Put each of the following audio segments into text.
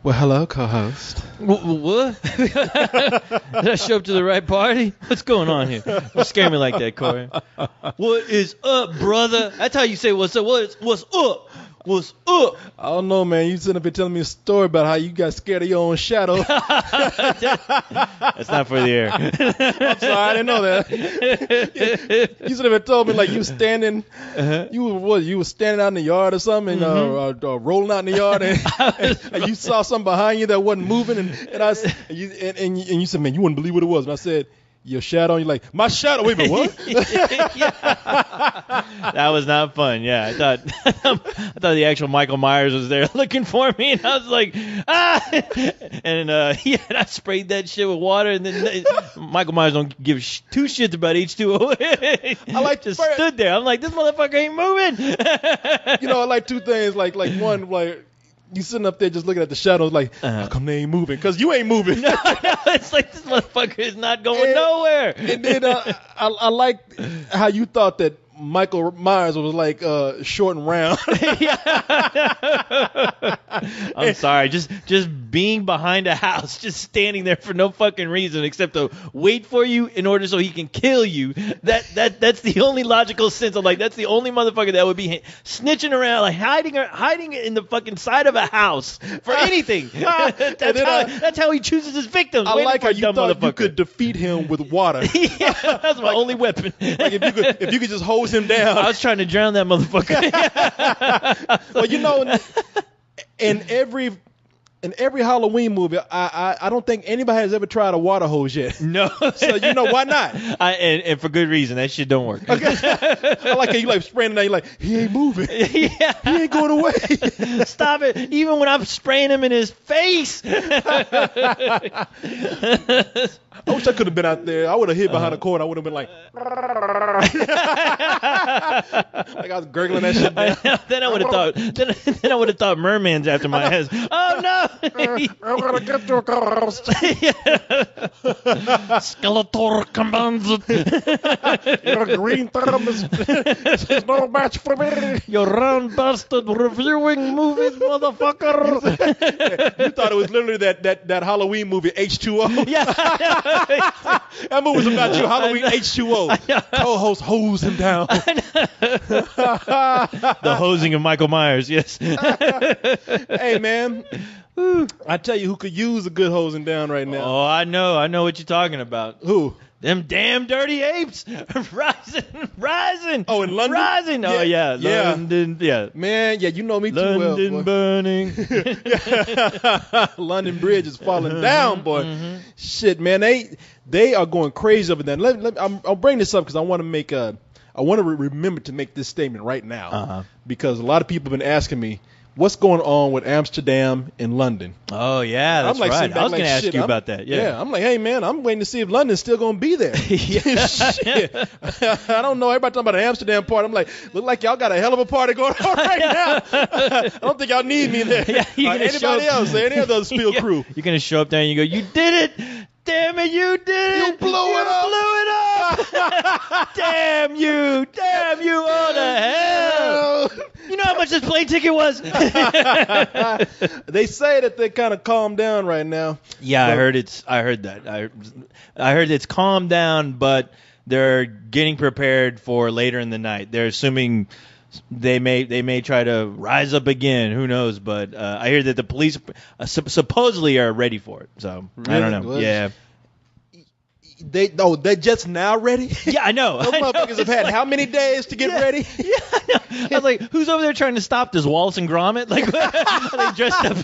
Well, hello, co-host. What? Did I show up to the right party? What's going on here? Don't scare me like that, Corey. What is up, brother? That's how you say what's up. What's up? What's up? I don't know, man. You sitting up here telling me a story about how you got scared of your own shadow. That's not for the air. I'm sorry, I didn't know that. You should have told me like you standing, you were standing out in the yard or something, rolling out in the yard, and you saw something behind you that wasn't moving, and you said, man, you wouldn't believe what it was, and I said, your shadow, and you're like, my shadow. Wait a minute, what? That was not fun. Yeah, I thought the actual Michael Myers was there looking for me, and I was like, ah! And I sprayed that shit with water, and then Michael Myers don't give two shits about H2O. I like just stood there. I'm like, this motherfucker ain't moving. I like two things. Like one, like. You sitting up there just looking at the shadows like, how come they ain't moving? Because you ain't moving. No, it's like this motherfucker is not going nowhere. And then I like how you thought that Michael Myers was like short and round. I'm sorry. Just being behind a house, just standing there for no fucking reason except to wait for you in order so he can kill you. That's the only logical sense. I'm like, that's the only motherfucker that would be snitching around, like hiding in the fucking side of a house for anything. That's how he chooses his victims. I like how you thought you could defeat him with water. Yeah, that's my only weapon. Like if you could just hose him down. I was trying to drown that motherfucker. Well, in every Halloween movie, I don't think anybody has ever tried a water hose yet. No. So why not? And for good reason. That shit don't work. Okay. I like how you like spraying it, and you're like, he ain't moving. Yeah. He ain't going away. Stop it. Even when I'm spraying him in his face. I wish I could have been out there. I would have hid behind a corner. I would have been like, like I was gurgling that shit down. Then I would have thought. Then I would have thought merman's after my ass. Oh no! I'm gonna get you, ghost. Skeletor commands. Your green thumb is no match for me. You round bastard reviewing movies, motherfucker. You thought it was literally that Halloween movie H2O. Yeah. That movie was about you, Halloween H2O. Co-host hose him down. The hosing of Michael Myers, yes. Hey, man. I tell you who could use a good hosing down right now. Oh, I know what you're talking about. Who? Them damn dirty apes. Rising. Oh, in London? Rising. Yeah. Oh, yeah. London, yeah. Man, yeah, you know me too London well. burning. London Bridge is falling down, boy. Mm-hmm. Shit, man, they are going crazy over there. I'll bring this up because I want to remember to make this statement right now because a lot of people have been asking me, what's going on with Amsterdam and London? Oh, yeah, that's right. I was going to ask you about that. Yeah, I'm like, hey, man, I'm waiting to see if London's still going to be there. Shit. I don't know. Everybody talking about an Amsterdam party. I'm like, look like y'all got a hell of a party going on right now. I don't think y'all need me there. Yeah, anybody else, any other Spiel crew. You're going to show up there and you go, you did it. Damn it, you did it. You blew it up. Damn you. Oh, the hell. You know how much this plane ticket was? They say that they kind of calmed down right now. Yeah, I heard that. I heard it's calmed down, but they're getting prepared for later in the night. They're assuming they may try to rise up again. Who knows? But I hear that the police supposedly are ready for it. So really? I don't know. Well, yeah. They're just now ready? Yeah, I know. Those motherfuckers have had how many days to get ready? Yeah, I know. I was like, who's over there trying to stop this, Wallace and Gromit? Like, are they dressed up?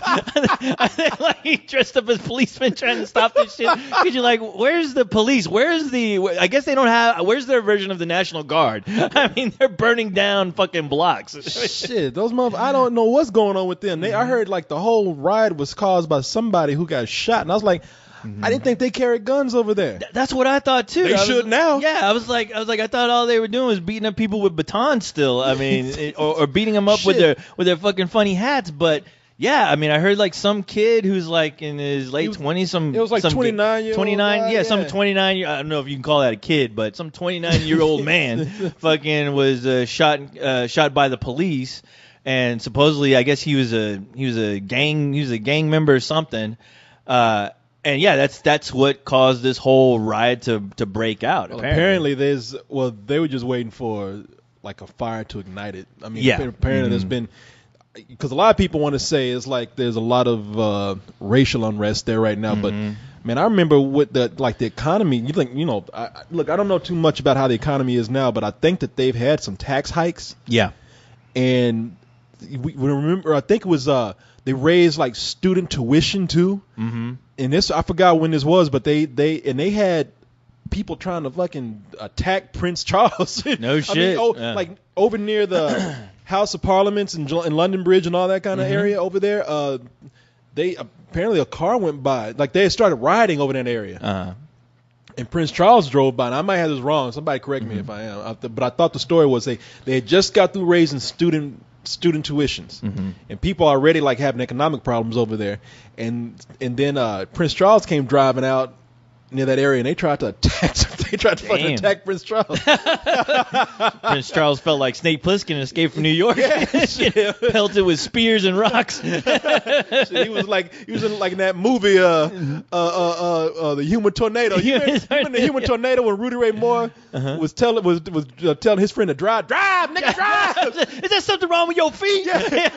Are they like dressed up as policemen trying to stop this shit? Because you're like, where's the police? I guess they don't have. Where's their version of the National Guard? I mean, they're burning down fucking blocks. Shit, those motherfuckers. I don't know what's going on with them. I heard like the whole riot was caused by somebody who got shot, and I was like. Mm-hmm. I didn't think they carried guns over there. That's what I thought too. They should now. Yeah, I was like, I thought all they were doing was beating up people with batons still. I mean, or beating them up with their fucking funny hats. But yeah, I mean, I heard like some kid who's like in his late 20s, it was like 29 some 29 year. I don't know if you can call that a kid, but some 29-year-old man fucking was shot by the police. and supposedly I guess he was a gang member or something. And yeah, that's what caused this whole riot to break out. Well, apparently they were just waiting for like a fire to ignite it. I mean, apparently there's been, because a lot of people want to say it's like there's a lot of racial unrest there right now, but man, I remember with the economy. You think, look, I don't know too much about how the economy is now, but I think that they've had some tax hikes. Yeah, and we remember, I think it was they raised like student tuition too. Mm-hmm. And this, I forgot when this was, but they had people trying to fucking attack Prince Charles. No shit. Like over near the House of Parliaments in London Bridge and all that kind of area over there. They apparently a car went by. Like they had started rioting over that area. And Prince Charles drove by. And I might have this wrong. Somebody correct me if I am. But I thought the story was they had just got through raising student tuitions, and people already like having economic problems over there, and then Prince Charles came driving out near that area, and they tried to attack. Fucking attack Prince Charles. Prince Charles felt like Snake Plissken escaped from New York. Pelted with spears and rocks. He was in that movie, the Human Tornado. You remember the Human Tornado when Rudy Ray Moore was telling his friend to drive, nigga, drive. Is there something wrong with your feet? Yeah.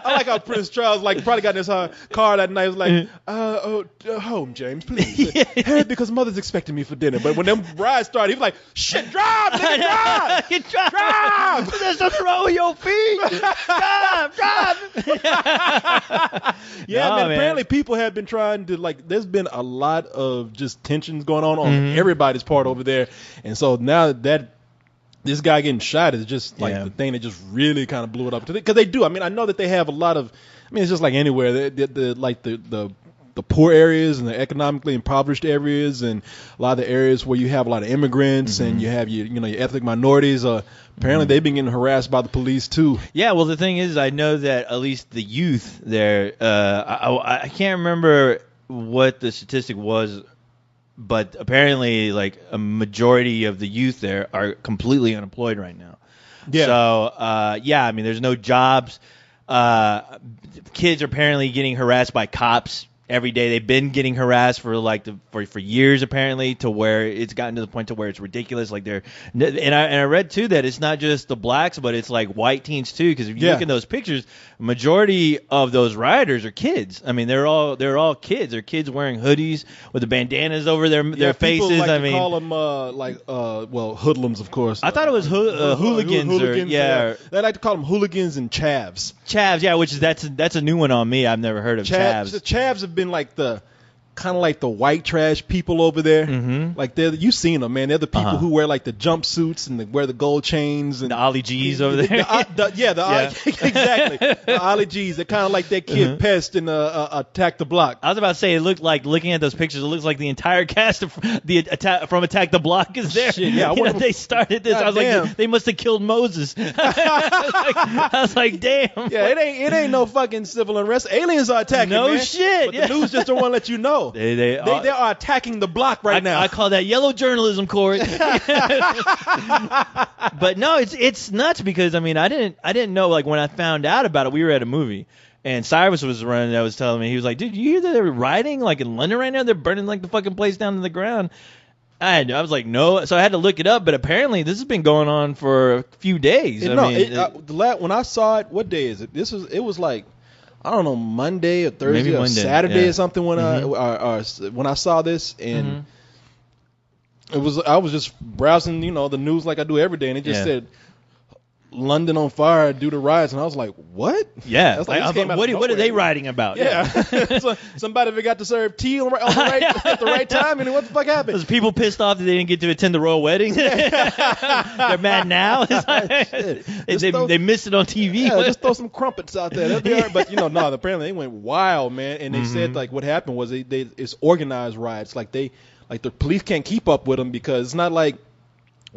I like how Prince Charles probably got in his car that night. Was like, home, James, please. Hey, because mother's expecting me for dinner. But when them rides started, he was like, shit, drive, nigga, drive. Is there something wrong with your feet? Drive. Yeah, man. Apparently people have been trying to there's been a lot of just tensions going on everybody's part over there. And so now that this guy getting shot is just the thing that just really kind of blew it up. Because they do. I mean, I know that they have a lot of, it's just like anywhere. The poor areas and the economically impoverished areas and a lot of the areas where you have a lot of immigrants and you have your ethnic minorities. Apparently they've been getting harassed by the police too. Yeah, well, the thing is, I know that at least the youth there, I can't remember what the statistic was, but apparently like a majority of the youth there are completely unemployed right now. Yeah. So, there's no jobs. Kids are apparently getting harassed by cops every day. They've been getting harassed for for years, apparently, to where it's gotten to the point to where it's ridiculous. Like I read too that it's not just the blacks, but it's like white teens too. Because if you look at those pictures, majority of those rioters are kids. I mean, they're all kids. They're kids wearing hoodies with the bandanas over their faces. People like to call them hoodlums, of course. I thought it was hooligans. They like to call them hooligans and chavs. Chavs, yeah, that's a new one on me. I've never heard of chavs. The chavs have been like the kind of like the white trash people over there. Like you've seen them, man. They're the people who wear like the jumpsuits and wear the gold chains and the Ollie G's over there. Exactly. The Ollie G's. They're kind of like that kid Pest in Attack the Block. I was about to say, it looked like, looking at those pictures, it looks like the entire cast of from Attack the Block is there. Shit, yeah. They started this. I was like, they must have killed Moses. I was like, damn. Yeah, it ain't no fucking civil unrest. Aliens are attacking. No man. shit. But the news just don't want to let you know. They are attacking the block right now. I call that yellow journalism, Corey. But no, it's nuts because I didn't know, like, when I found out about it, we were at a movie and Cyrus was running. I was telling me, he was like, dude, you hear that they're rioting like in London right now? They're burning like the fucking place down to the ground. I was like, no. So I had to look it up, but apparently this has been going on for a few days. When I saw it, what day is it? It was like, I don't know, Monday or Thursday or Saturday or something when I saw this, and I was just browsing, the news like I do every day, and it just said London on fire due to riots, and I was like, what? Yeah, what are they writing about? Yeah, so somebody forgot to serve tea at the right time, and what the fuck happened? Was people pissed off that they didn't get to attend the royal wedding? They're mad now. They missed it on TV. Yeah, just throw some crumpets out there. That'd be all right. But apparently they went wild, man, and they said like what happened was it's organized riots. Like the police can't keep up with them because it's not like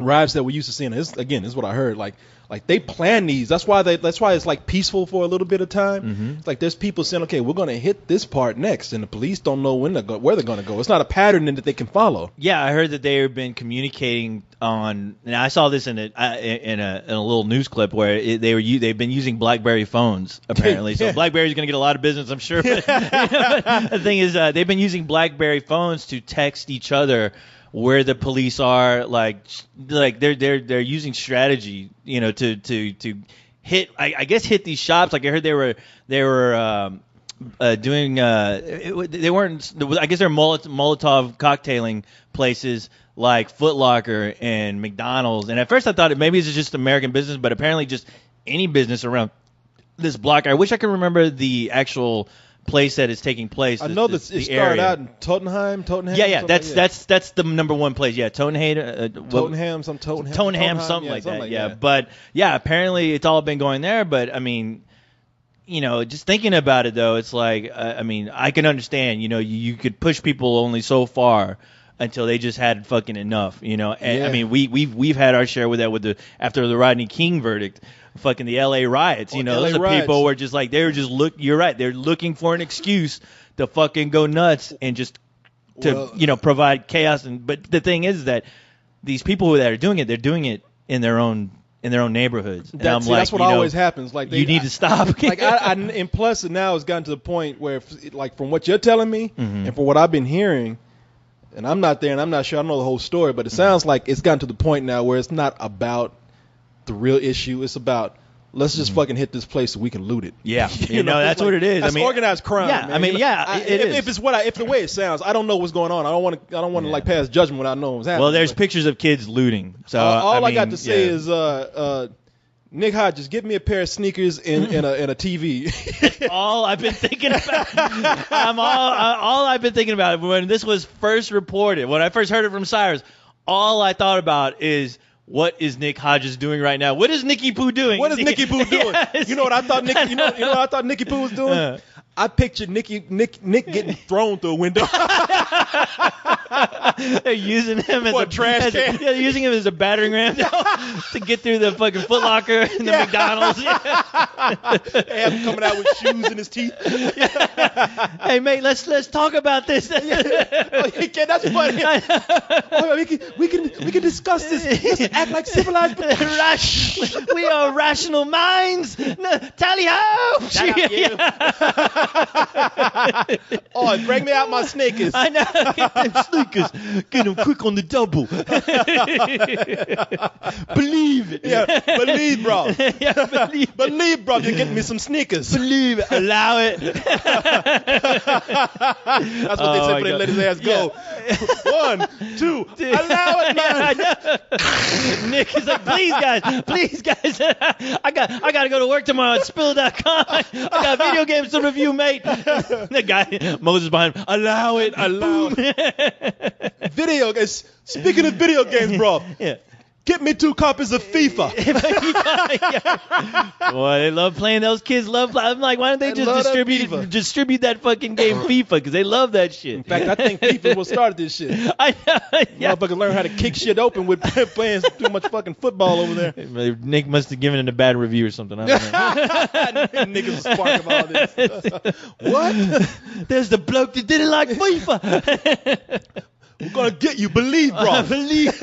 riots that we used to see. And this is what I heard. Like they plan these. That's why it's like peaceful for a little bit of time. Mm-hmm. It's like there's people saying, okay, we're gonna hit this part next, and the police don't know where they're gonna go. It's not a pattern that they can follow. Yeah, I heard that they have been communicating on. And I saw this in a little news clip where they've been using BlackBerry phones apparently. So Yeah. BlackBerry's gonna get a lot of business, I'm sure. But, but the thing is, they've been using BlackBerry phones to text each other where the police are, like they're using strategy, to hit. I guess hit these shops. Like I heard they were doing. They weren't. I guess they're Molotov cocktailing places like Foot Locker and McDonald's. And at first I thought maybe it's just American business, but apparently just any business around this block. I wish I could remember the actual place that is taking place. I know that it started out in Tottenham. Yeah, that's the number one place. Yeah, Tottenham, something like that. Yeah, but yeah, apparently it's all been going there. But I mean, just thinking about it though, it's like I can understand. You could push people only so far until they just had fucking enough. And Yeah. I mean, we've had our share with that after the Rodney King verdict. Fucking the LA riots, those are people were just like you're right, they're looking for an excuse to fucking go nuts and just to provide chaos. But the thing is that these people that are doing it, they're doing it in their own neighborhoods. And that's what always happens. Like you need to stop. And plus it now has gotten to the point where, like, from what you're telling me Mm-hmm. and from what I've been hearing, and I'm not there and I'm not sure I know the whole story, but it sounds like it's gotten to the point now where it's not about the real issue. It's about, let's just fucking hit this place so we can loot it. Yeah, that's what it is. That's organized crime. Yeah, man. It is. If the way it sounds, I don't know what's going on. I don't want to like pass judgment without knowing what's happening. Well, there's pictures of kids looting. So all I got to say is, Nick Hodges, get me a pair of sneakers and a TV. all I've been thinking about. All I've been thinking about when this was first reported, when I first heard it from Cyrus, all I thought about is, what is Nick Hodges doing right now? What is Nicky Poo doing? What is Nicky Poo doing? Yes. You know what I thought Nicky? You know what I thought Nicky Poo was doing? I pictured Nick getting thrown through a window. They're using him as a trash can. They're using him as a battering ram to get through the fucking Foot Locker and the McDonald's. They have him coming out with shoes in his teeth. Hey mate, let's talk about this. That's funny. We can discuss this. Let's act like civilized. We are rational minds. Tally ho! Shut up, you. Oh, bring me out my sneakers. I know. Get them sneakers. Get them quick on the double. Believe it. Yeah, believe, bro. Yeah, believe, bro. You're getting me some sneakers. Believe it. Allow it. That's what they say when they let his ass go. Yeah. 1, 2, allow it, man. Nick is like, please, guys. I got to go to work tomorrow at Spill.com. I got video games to review, mate. The guy, Moses behind him, allow it. Video games. Speaking of video games, bro. Yeah. Get me 2 copies of FIFA. Boy, they love playing. Those kids love. I'm like, why don't they just distribute that fucking game FIFA? Because they love that shit. In fact, I think FIFA will start this shit. I know. Yeah. Motherfuckers learn how to kick shit open with playing too much fucking football over there. Nick must have given it a bad review or something. I don't know. Nick is the spark of all this. What? There's the bloke that didn't like FIFA. We're gonna get you. Believe, bro. Believe.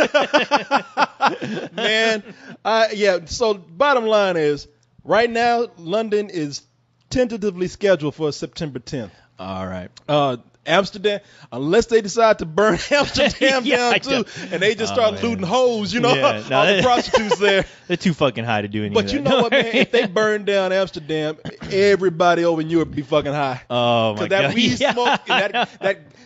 Man, yeah. So bottom line is, right now London is tentatively scheduled for September 10th. All right. Amsterdam, unless they decide to burn Amsterdam down too, and they just start looting hoes, all the prostitutes there. They're too fucking high to do anything. But you know what, man? If they burn down Amsterdam, everybody over in Europe be fucking high. Oh my god! That weed smoke and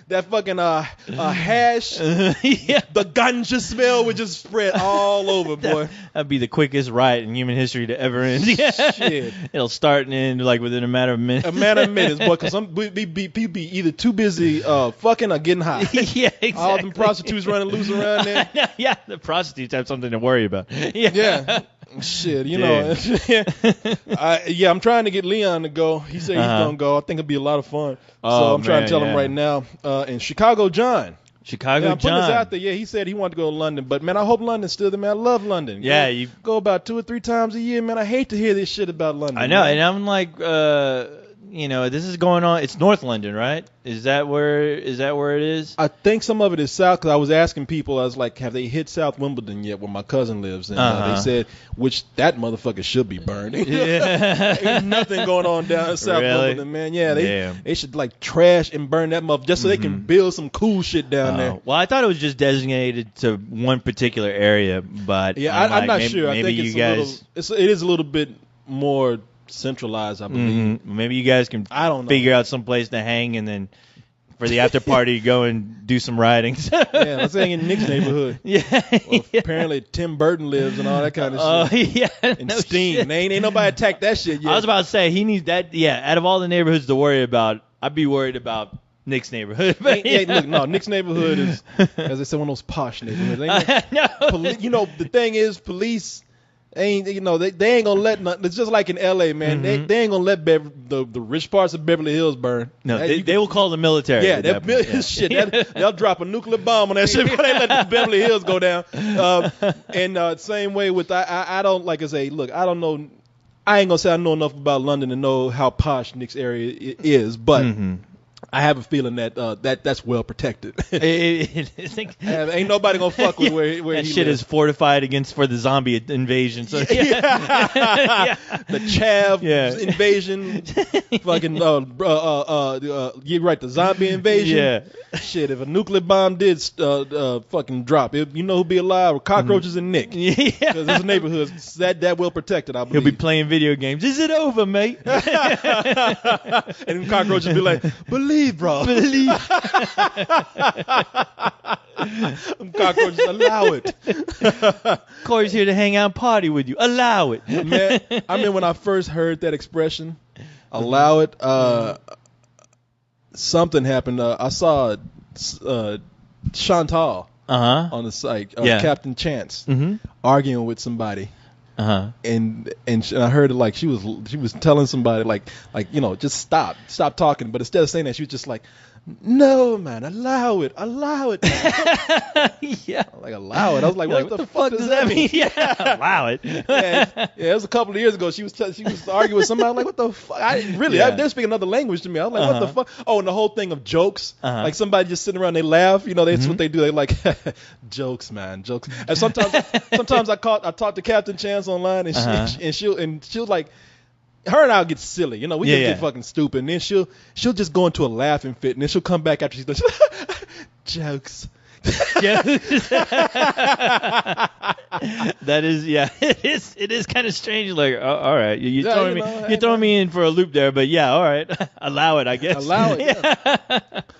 that fucking hash, the ganja smell would just spread all over, boy. That'd be the quickest riot in human history to ever end. Shit. It'll start and end like within a matter of minutes. Boy, because people be either too busy fucking or getting high. Yeah, exactly. All them prostitutes running loose around there. Yeah, the prostitutes have something to worry about. Yeah. Shit, you know. I'm trying to get Leon to go. He said he's gonna go. I think it'll be a lot of fun. So I'm trying to tell him right now. And Chicago John. Chicago I'm putting this John. out there. Yeah, he said he wanted to go to London, but man, I hope London's still there. Man, I love London. Yeah, you go about 2 or 3 times a year. Man, I hate to hear this shit about London. I know, man. and I'm like, this is going on. It's North London, right? Is that where it is? I think some of it is south because I was asking people. I was like, have they hit South Wimbledon yet, where my cousin lives? And they said, which that motherfucker should be burned. Yeah. Ain't nothing going on down in South Really? Wimbledon, man. Yeah, they should like trash and burn that motherfucker just so they can build some cool shit down there. Well, I thought it was just designated to one particular area, but Yeah, I'm I'm not maybe, sure. I Maybe think it's you guys, it is a little bit more centralized, I believe. maybe you guys can I don't know. figure out some place to hang, and then for the after party, go and do some riding. Yeah, let's hang in Nick's neighborhood. Yeah. Well, apparently Tim Burton lives and all that kind of shit. Yeah. And no Steam. shit. Ain't nobody attacked that shit yet. I was about to say he needs that. Yeah, out of all the neighborhoods to worry about, I'd be worried about Nick's neighborhood. But Look, no, Nick's neighborhood is, as they say, one of those posh neighborhoods. No. The thing is, police ain't, they ain't gonna let nothing. It's just like in L.A., man. They ain't gonna let the rich parts of Beverly Hills burn. No, they will call the military. Yeah, at that point. Yeah. shit. They'll drop a nuclear bomb on that shit before they let the Beverly Hills go down. And same way with I don't like I say. Look, I don't know. I ain't gonna say I know enough about London to know how posh Nick's area is, but I have a feeling that that's well protected. Ain't nobody gonna fuck with where that he shit lives. is fortified for the zombie invasion. So The Chav invasion, fucking you're right, the zombie invasion. Yeah. Shit, if a nuclear bomb did fucking drop, you know who'd be alive? Cockroaches and Nick. Yeah. Because his neighborhood's that well protected, I believe. He'll be playing video games. Is it over, mate? And cockroaches be like, believe, bro. Believe. Cockroaches, allow it. Corey's here to hang out and party with you. Allow it. Man, I mean, when I first heard that expression, allow it, something happened. I saw Chantal on the site, Captain Chance, arguing with somebody. And I heard it like she was telling somebody like just stop talking, but instead of saying that, she was just like, no, man, allow it. Yeah, like allow it. I was like, what the fuck does that mean? Yeah, allow it. Yeah, it was a couple of years ago. She was arguing with somebody. I'm like, what the fuck? They're speaking another language to me. I was like, what the fuck? Oh, and the whole thing of jokes. Like somebody just sitting around, they laugh. That's what they do. They like jokes, man, jokes. And sometimes I talk to Captain Chance online, and she'll like. Her and I'll get silly, we just get fucking stupid, and then she'll just go into a laughing fit, and then she'll come back after she's done. Jokes. That is, it is kind of strange. Like, all right, you're throwing me in for a loop there, but yeah, all right, allow it, I guess. Allow it. Yeah.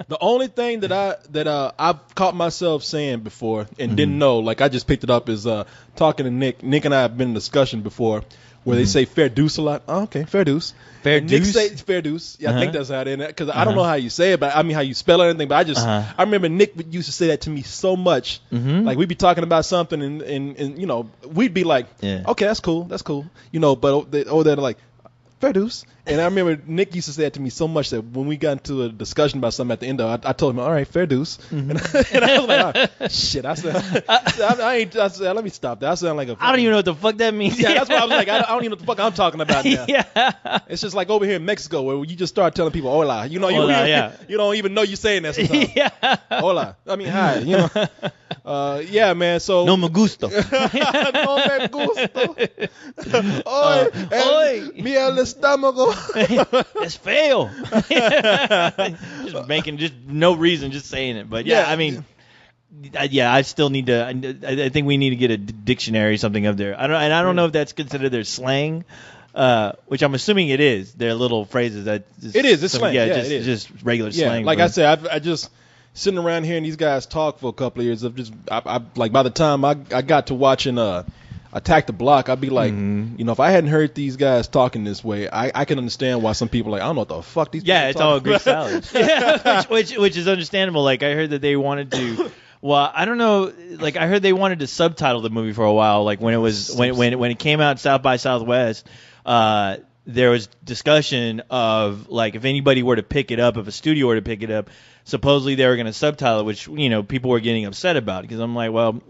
The only thing that I've caught myself saying before and didn't know, like I just picked it up, is talking to Nick. Nick and I have been in a discussion before where they say fair deuce a lot. Oh, okay, fair deuce. Fair Nick deuce? say fair deuce. Yeah, I think that's how it is. Because I don't know how you say it, but I mean how you spell it or anything. But I remember Nick used to say that to me so much. Like we'd be talking about something and we'd be like, okay, that's cool. But they're like, fair deuce. And I remember Nick used to say that to me so much that when we got into a discussion about something at the end of it, I told him, all right, fair deuce. And I was like, oh, shit. I said, let me stop that. I sound like I don't even know what the fuck that means. Yeah, that's why I was like, I don't even know what the fuck I'm talking about now. Yeah. It's just like over here in Mexico where you just start telling people, hola. You don't even know you're saying that sometimes. Yeah. Hola. I mean, hi. Yeah, man. So No me gusto. No me gusto. Oy, mi el estómago. It's fail. just no reason, just saying it. But I mean, I still need to. I think we need to get a dictionary, something up there. I don't know if that's considered their slang, which I'm assuming it is. Their little phrases that. It is. It's slang. Yeah, just regular slang. Like I said, I just sitting around hearing these guys talk for a couple of years. I like by the time I got to watching Attack the Block, I'd be like, if I hadn't heard these guys talking this way, I can understand why some people are like, I don't know what the fuck these people are it's all Greek about. salad. which is understandable. Like I heard that they wanted to. Well, I don't know. Like I heard they wanted to subtitle the movie for a while. Like when it was when it came out South by Southwest. there was discussion of like if anybody were to pick it up, if a studio were to pick it up, supposedly they were going to subtitle it, which people were getting upset about because I'm like, well,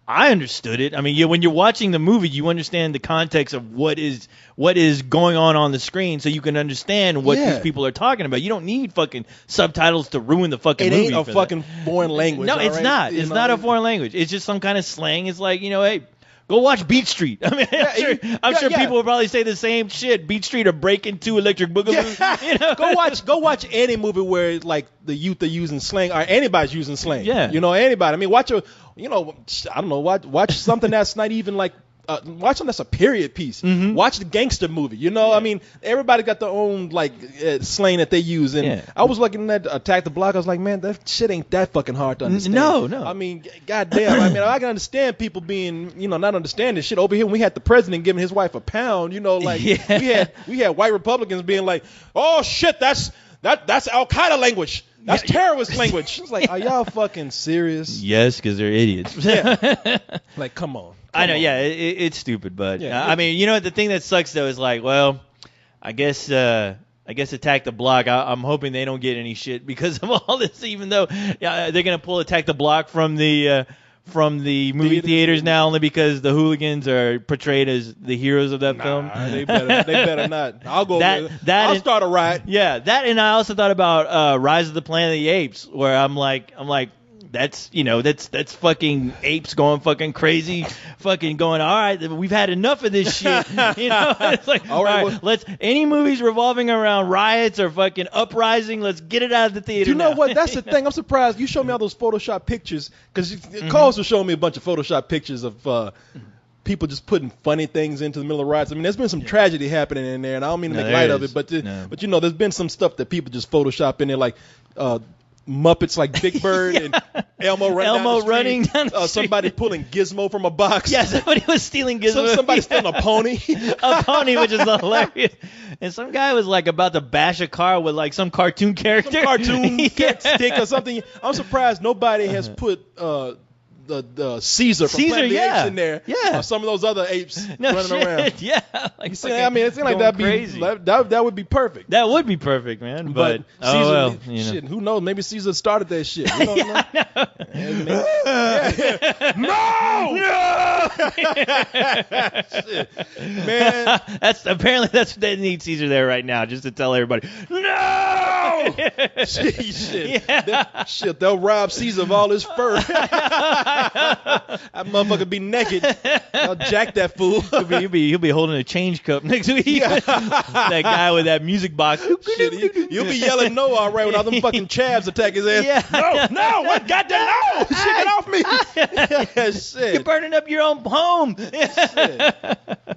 I understood it. I mean, when you're watching the movie, you understand the context of what is going on the screen, so you can understand what these people are talking about. You don't need fucking subtitles to ruin the fucking movie. It ain't a fucking foreign language. No, it's right? not. It's not a foreign language. It's just some kind of slang. It's like, hey, go watch Beat Street. I mean, I'm sure people will probably say the same shit. Beat Street or Break Into Electric Boogaloo. Go watch any movie where like the youth are using slang or anybody's using slang. Yeah. Anybody. I mean, watch I don't know, watch something that's not even like. Watch something that's a period piece. Mm-hmm. Watch the gangster movie. I mean, everybody got their own like slang that they use. And I was looking at Attack the Block. I was like, man, that shit ain't that fucking hard to understand. No. I mean, goddamn. I mean, I can understand people being, not understanding shit. Over here, when we had the president giving his wife a pound, like we had white Republicans being like, oh shit, that's Al Qaeda language. That's terrorist language. It's like, are y'all fucking serious? Yes, because they're idiots. Yeah. Like, come on. I know, yeah, it's stupid, but I mean, the thing that sucks though is like, well, I guess Attack the Block. I'm hoping they don't get any shit because of all this, even though they're gonna pull Attack the Block from the movie theaters now only because the hooligans are portrayed as the heroes of that film. They better not. I'll go. I'll start a riot. Yeah, that, and I also thought about Rise of the Planet of the Apes, where I'm like. That's fucking apes going fucking crazy, fucking going, all right, we've had enough of this shit. It's like, all right, let's, any movies revolving around riots or fucking uprising, let's get it out of the theater. You know what? That's the thing. I'm surprised you showed me all those Photoshop pictures because Carlos was showing me a bunch of Photoshop pictures of people just putting funny things into the middle of riots. I mean, there's been some tragedy happening in there, and I don't mean to make light of it, but there's been some stuff that people just Photoshop in there, like Muppets like Big Bird and Elmo running down the street. Somebody pulling Gizmo from a box. Yeah, somebody was stealing Gizmo. Somebody stealing a pony. A pony, which is hilarious. And some guy was like about to bash a car with like some cartoon character. Some cartoon stick or something. I'm surprised nobody has put the Caesar from Planet of the Apes in there. Yeah. Or some of those other apes running around. Yeah. Like, you see, I mean, it seems like that'd crazy. That would be perfect. That would be perfect, man. But Caesar, shit, who knows? Maybe Caesar started that shit. We don't know. No! Man. That's what they need Caesar there right now, just to tell everybody, no! Shit, they'll rob Caesar of all his fur. That motherfucker be naked. I'll jack that fool. He'll be holding a change cup next week. Yeah. That guy with that music box. Shit, you'll be yelling no all right when all them fucking chavs attack his ass. Yeah. No, what? Goddamn, no! Shit, get off me. Shit. You're burning up your own home. Shit.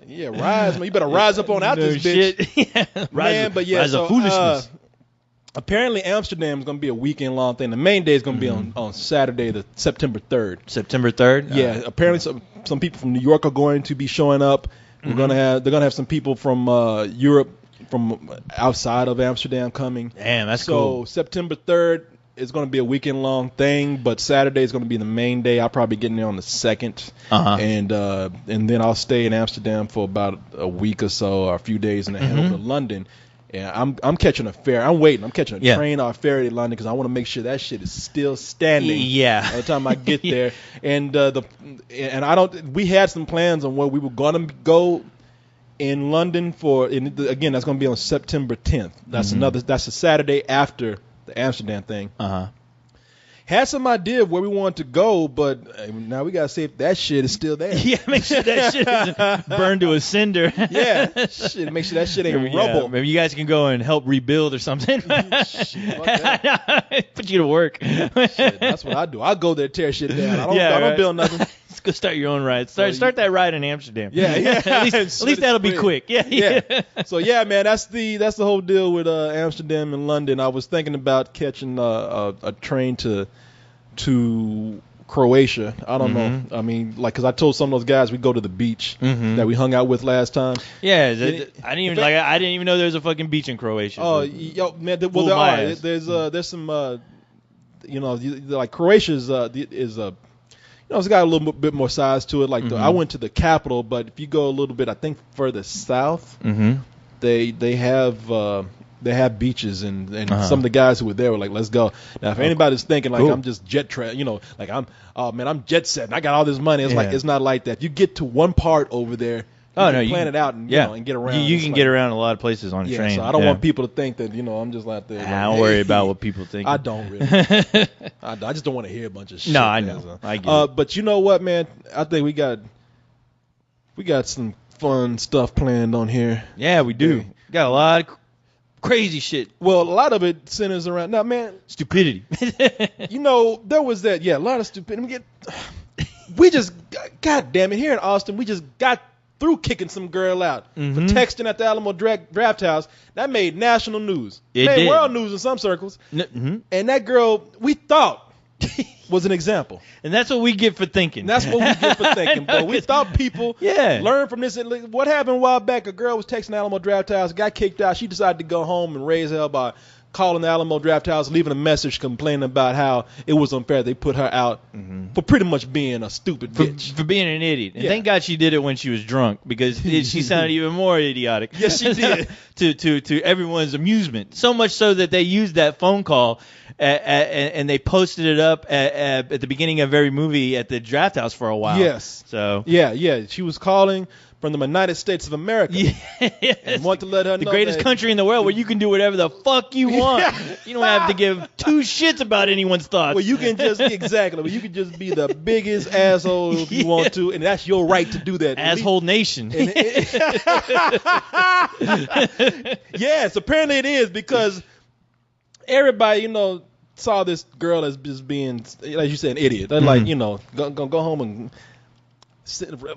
Yeah, rise, man. You better rise up on out this bitch. Man, but yeah, rise of foolishness. Apparently, Amsterdam is going to be a weekend-long thing. The main day is going to be on Saturday, the September 3rd. September 3rd? Yeah. Apparently, some people from New York are going to be showing up. They're going to have some people from Europe, from outside of Amsterdam coming. Damn, that's cool. So September 3rd is going to be a weekend-long thing, but Saturday is going to be the main day. I'll probably get in there on the 2nd, and then I'll stay in Amsterdam for about a week or so, or a few days, and then head over to London. Yeah, I'm catching a ferry. I'm waiting. I'm catching a train or a ferry to London because I want to make sure that shit is still standing. Yeah. By the time I get there, and we had some plans on where we were gonna go in London for. Again, that's gonna be on September 10th. That's That's a Saturday after the Amsterdam thing. Had some idea of where we wanted to go, but now we gotta see if that shit is still there. Yeah, make sure that shit isn't burned to a cinder. Yeah, shit, make sure that shit ain't rubble. Maybe you guys can go and help rebuild or something. Shit, put you to work. Shit, that's what I do. I'll go there, tear shit down. I don't build nothing. Let's go start your own ride. Start that ride in Amsterdam. Yeah. at least that'll be quick. Yeah. So yeah, man, that's the whole deal with Amsterdam and London. I was thinking about catching a train to Croatia. I don't know. I mean, like, because I told some of those guys we go to the beach that we hung out with last time. Yeah, I didn't even know there was a fucking beach in Croatia. Oh, yo, man. Well, there are. There's some. Like Croatia is it's got a little bit more size to it. Like I went to the Capitol, but if you go a little bit, I think further south, they have beaches, and some of the guys who were there were like, let's go. Now, if anybody's thinking like I'm just like I'm jet setting, I got all this money. It's like, it's not like that. If you get to one part over there, you plan it out and, and get around. You can get around a lot of places on a train. So I don't want people to think that, I'm just out there. I don't worry about what people think. I don't really. I just don't want to hear a bunch of shit. No, I know. So. I get it. But you know what, man? I think we got some fun stuff planned on here. Yeah, we do. Got a lot of crazy shit. Well, a lot of it centers around now, man. Stupidity. There was that. Yeah, a lot of stupidity. We just, God damn it, here in Austin, we just got through kicking some girl out for texting at the Alamo Draft House. That made national news. It made world news in some circles. And that girl, we thought, was an example. And that's what we get for thinking. That's what we get for thinking. But we thought people learned from this. What happened a while back, a girl was texting the Alamo Draft House, got kicked out. She decided to go home and raise hell by calling the Alamo Draft House, leaving a message complaining about how it was unfair they put her out for pretty much being a stupid bitch. For being an idiot. And thank God she did it when she was drunk, because she sounded even more idiotic. Yes, she did. to everyone's amusement. So much so that they used that phone call and they posted it up at the beginning of every movie at the Draft House for a while. Yes. So Yeah. She was calling from the United States of America. Yes. And want to let her know the greatest country in the world where you can do whatever the fuck you want. You don't have to give two shits about anyone's thoughts. Well, you can just you can just be the biggest asshole if you want to, and that's your right to do that. Asshole nation. Yes, apparently it is, because everybody, saw this girl as just being, like you said, an idiot. They're like, go home and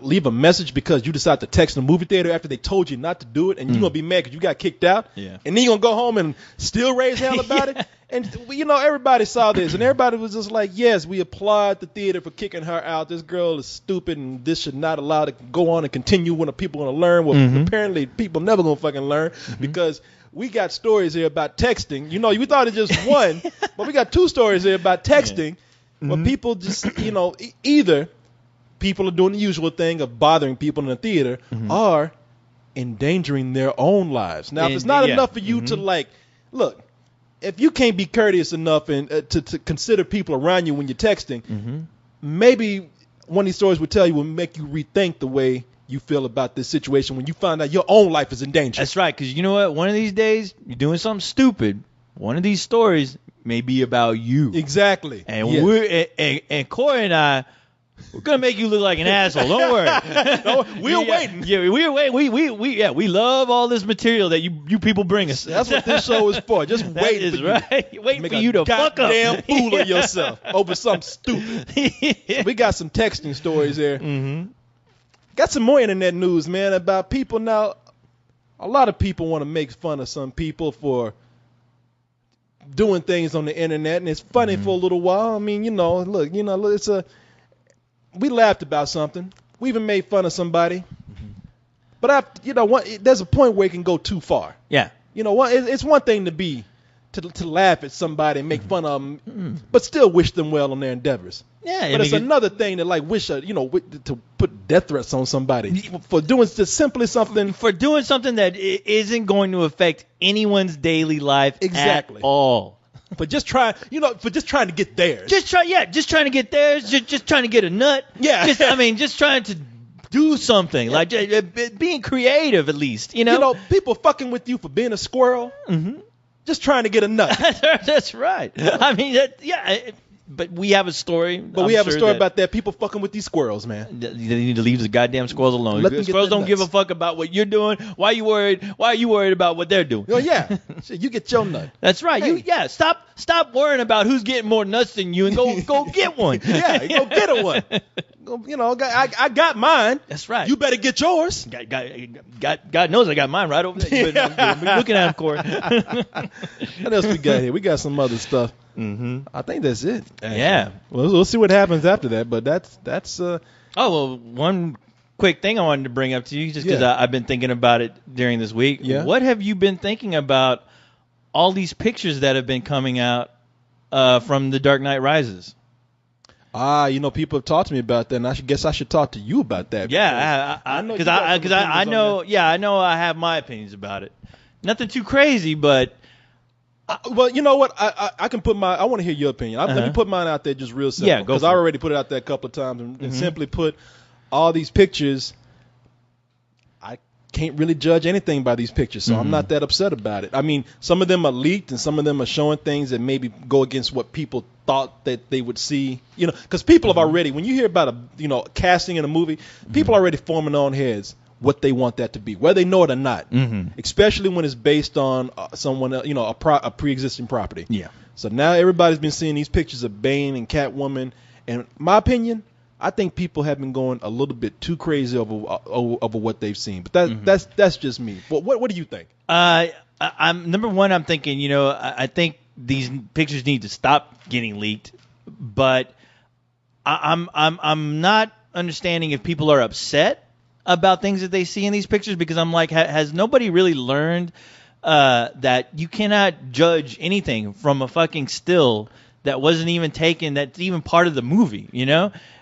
leave a message because you decide to text in the movie theater after they told you not to do it, and you're going to be mad because you got kicked out. Yeah. And then you're going to go home and still raise hell about it. And, everybody saw this, and everybody was just like, yes, we applaud the theater for kicking her out. This girl is stupid, and this should not allow to go on and continue when people want to learn. Well, apparently people never going to fucking learn because we got stories here about texting. We thought it just one, but we got two stories here about texting where people just, either people are doing the usual thing of bothering people in the theater or endangering their own lives. Now, if it's not enough for you to, look, if you can't be courteous enough and to consider people around you when you're texting, maybe one of these stories would make you rethink the way you feel about this situation when you find out your own life is in danger. That's right, because you know what? One of these days, you're doing something stupid. One of these stories may be about you. Exactly. And and Corey and I, we're gonna make you look like an asshole. Don't worry. No, we're waiting. Yeah, we're waiting. We love all this material that you people bring us. That's what this show is for. Just wait. Is right. Waiting for you to fuck up. Damn fool of yourself over something stupid. So we got some texting stories here. Got some more internet news, man, about people now. A lot of people want to make fun of some people for doing things on the internet, and it's funny for a little while. I mean, look, it's we laughed about something. We even made fun of somebody. But there's a point where it can go too far. Yeah. It's one thing to laugh at somebody and make fun of them, but still wish them well on their endeavors. Yeah. But it's another thing to wish, to put death threats on somebody for doing just simply something. For doing something that isn't going to affect anyone's daily life at all. For just trying to get theirs. Just trying to get theirs. Just trying to get a nut. Yeah. Just trying to do something, like being creative at least. People fucking with you for being a squirrel. Just trying to get a nut. That's right. I mean, but we have a story. But we have a story about that. People fucking with these squirrels, man. They need to leave the goddamn squirrels alone. Squirrels don't give a fuck about what you're doing. Why are you worried? Why are you worried about what they're doing? Oh yeah, you get your nut. That's right. Hey. Stop worrying about who's getting more nuts than you, and go get one. Yeah, go get one. I got mine. That's right. You better get yours. God knows I got mine right over there. You're looking at him, Corey. What else we got here? We got some other stuff. I think that's it. Actually. Yeah. Well, we'll see what happens after that. But that's. Oh well, one quick thing I wanted to bring up to you, just because I've been thinking about it during this week. Yeah. What have you been thinking about all these pictures that have been coming out from The Dark Knight Rises? People have talked to me about that, and I should talk to you about that. Yeah, because I know. Yeah, I know. I have my opinions about it. Nothing too crazy, but. Well, you know what? I can put I want to hear your opinion. Let me put mine out there just real simple. Yeah, go because I already put it out there a couple of times and simply put all these pictures. I can't really judge anything by these pictures, so I'm not that upset about it. I mean, some of them are leaked and some of them are showing things that maybe go against what people thought that they would see. Because people have already, when you hear about casting in a movie, people are already forming their own heads what they want that to be, whether they know it or not. Especially when it's based on someone, a pre-existing property. Yeah. So now everybody's been seeing these pictures of Bane and Catwoman, and my opinion, I think people have been going a little bit too crazy over what they've seen. But that's just me. But what do you think? I'm number one. I'm thinking, I think these pictures need to stop getting leaked. But I'm not understanding if people are upset about things that they see in these pictures, because I'm like, has nobody really learned that you cannot judge anything from a fucking still that wasn't even taken, that's even part of the movie,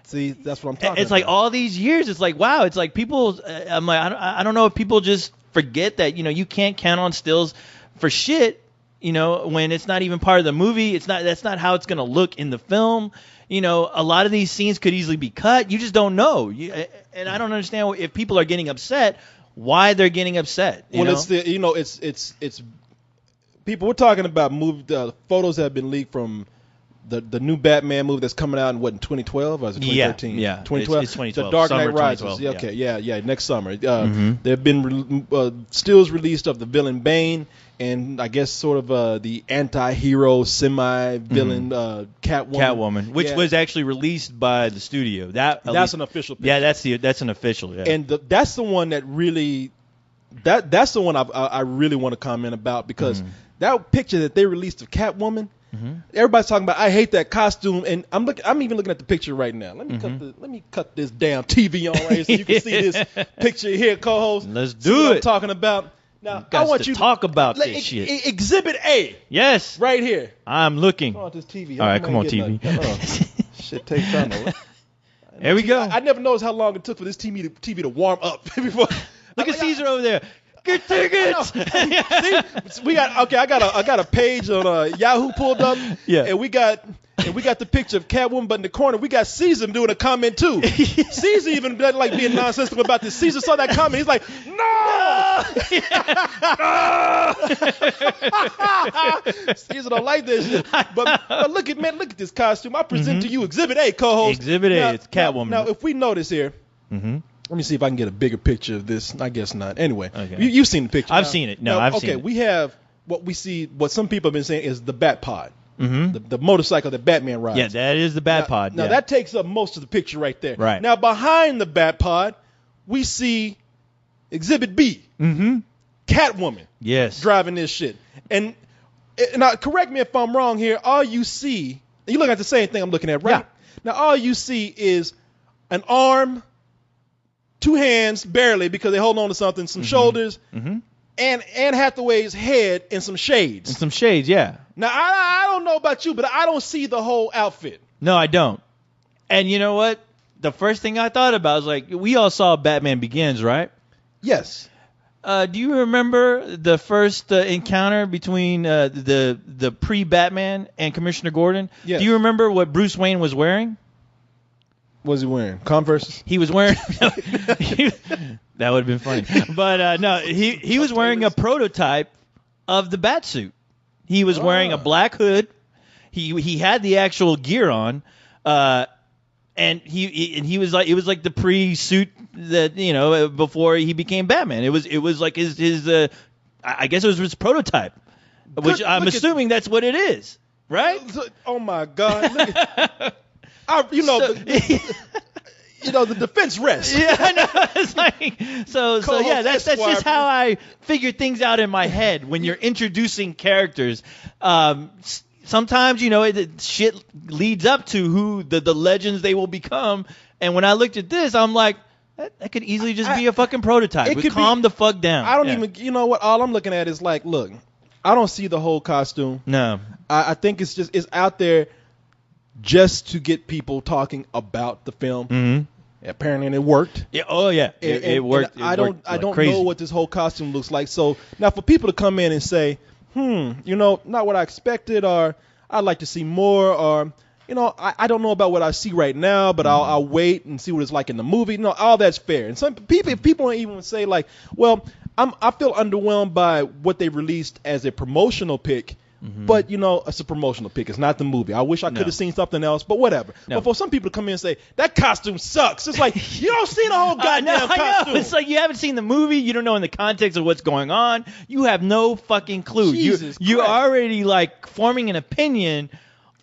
See, that's what I'm talking about. It's like all these years, it's like, wow, it's like people, I'm like, I don't know if people just forget that, you can't count on stills for shit, when it's not even part of the movie. That's not how it's going to look in the film. A lot of these scenes could easily be cut. You just don't know. And I don't understand if people are getting upset, why they're getting upset. It's people. We're talking about photos that have been leaked from the new Batman movie that's coming out in 2012 or is it 2013? Yeah, 2012. It's 2012. The Dark Summer Knight Rises. 2012, Okay, yeah, next summer. There have been stills released of the villain Bane, and I guess sort of the anti-hero, semi-villain Catwoman, which was actually released by the studio. That's an official picture. Yeah, that's an official. Yeah. And that's the one that really, that's the one I really want to comment about, because that picture that they released of Catwoman, everybody's talking about, I hate that costume, and I'm even looking at the picture right now. Let me cut this damn TV on right here so you can see this picture here, co-host. Let's see do what it. I'm talking about. Now, I want you to talk about this shit. Exhibit A. Yes. Right here. I'm looking. Come on, this TV. All right, come on, TV. Shit takes time. There we go. I never noticed how long it took for this TV to warm up before. Look at Caesar over there. Get tickets. See, we got I got a page on Yahoo pulled up. Yeah. And we got the picture of Catwoman, but in the corner we got Caesar doing a comment too. Caesar even doesn't like being nonsensical about this. Caesar saw that comment. He's like, no. Caesar don't like this shit. But look at this costume. I present to you Exhibit A, co-host. Exhibit A. It's Catwoman. Now, if we notice here. Let me see if I can get a bigger picture of this. I guess not. Anyway, you've seen the picture. I've seen it. No, I've seen it. Okay, we have what some people have been saying is the Bat Pod, the motorcycle that Batman rides. Yeah, that is the Bat Pod. Now that takes up most of the picture right there. Right. Now behind the Bat Pod, we see Exhibit B, Catwoman. Yes. Driving this shit. And now, correct me if I'm wrong here. All you see, you look at the same thing I'm looking at, right? Yeah. Now all you see is an arm, two hands, barely, because they hold on to something, some shoulders, and Anne Hathaway's head and some shades. And some shades, yeah. Now, I don't know about you, but I don't see the whole outfit. No, I don't. And you know what? The first thing I thought about was like, we all saw Batman Begins, right? Yes. Do you remember the first encounter between the pre-Batman and Commissioner Gordon? Yes. Do you remember what Bruce Wayne was wearing? What was he wearing? Converse? He was wearing. That would have been funny. But no, he was wearing a prototype of the Batsuit. He was wearing a black hood. He had the actual gear on, and he was like, it was like the pre-suit that, before he became Batman. It was like his I guess it was his prototype, which I'm assuming that's what it is, right? Oh my God! Look at, the defense rests. Yeah, I know. It's like so yeah. That's just how I figure things out in my head when you're introducing characters. Sometimes shit leads up to who the legends they will become. And when I looked at this, I'm like, that could easily just be a fucking prototype. Calm the fuck down. I don't even. You know what? All I'm looking at is like, look, I don't see the whole costume. No. I think it's out there just to get people talking about the film. Mm-hmm. Apparently, and it worked. Yeah. Oh yeah. It worked. I don't crazy. know what this whole costume looks like. So now for people to come in and say, not what I expected, or I'd like to see more, or I don't know about what I see right now, but I'll wait and see what it's like in the movie. No, all that's fair. And some people, if people even say like, well, I feel underwhelmed by what they released as a promotional pick. But it's a promotional pick. It's not the movie. I wish I could have seen something else, but whatever. No. But for some people to come in and say that costume sucks, it's like you don't see the whole goddamn costume. I know. It's like you haven't seen the movie. You don't know in the context of what's going on. You have no fucking clue. You're already like forming an opinion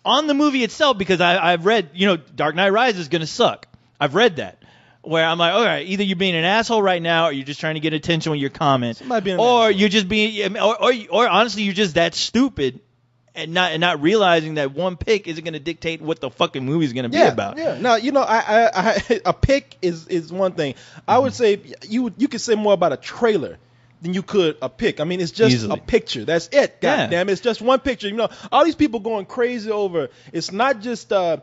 on the movie itself because I've read. Dark Knight Rises is gonna suck. I've read that. Where I'm like, all right, either you're being an asshole right now, or you're just trying to get attention with your comment, or you're just being, or honestly, you're just that stupid, and not realizing that one pick isn't going to dictate what the fucking movie is going to be about. Yeah. Now, a pick is one thing. I would say you could say more about a trailer than you could a pick. I mean, it's just Easily. a picture. That's it. God damn it. It's just one picture. All these people going crazy over. It's not just. And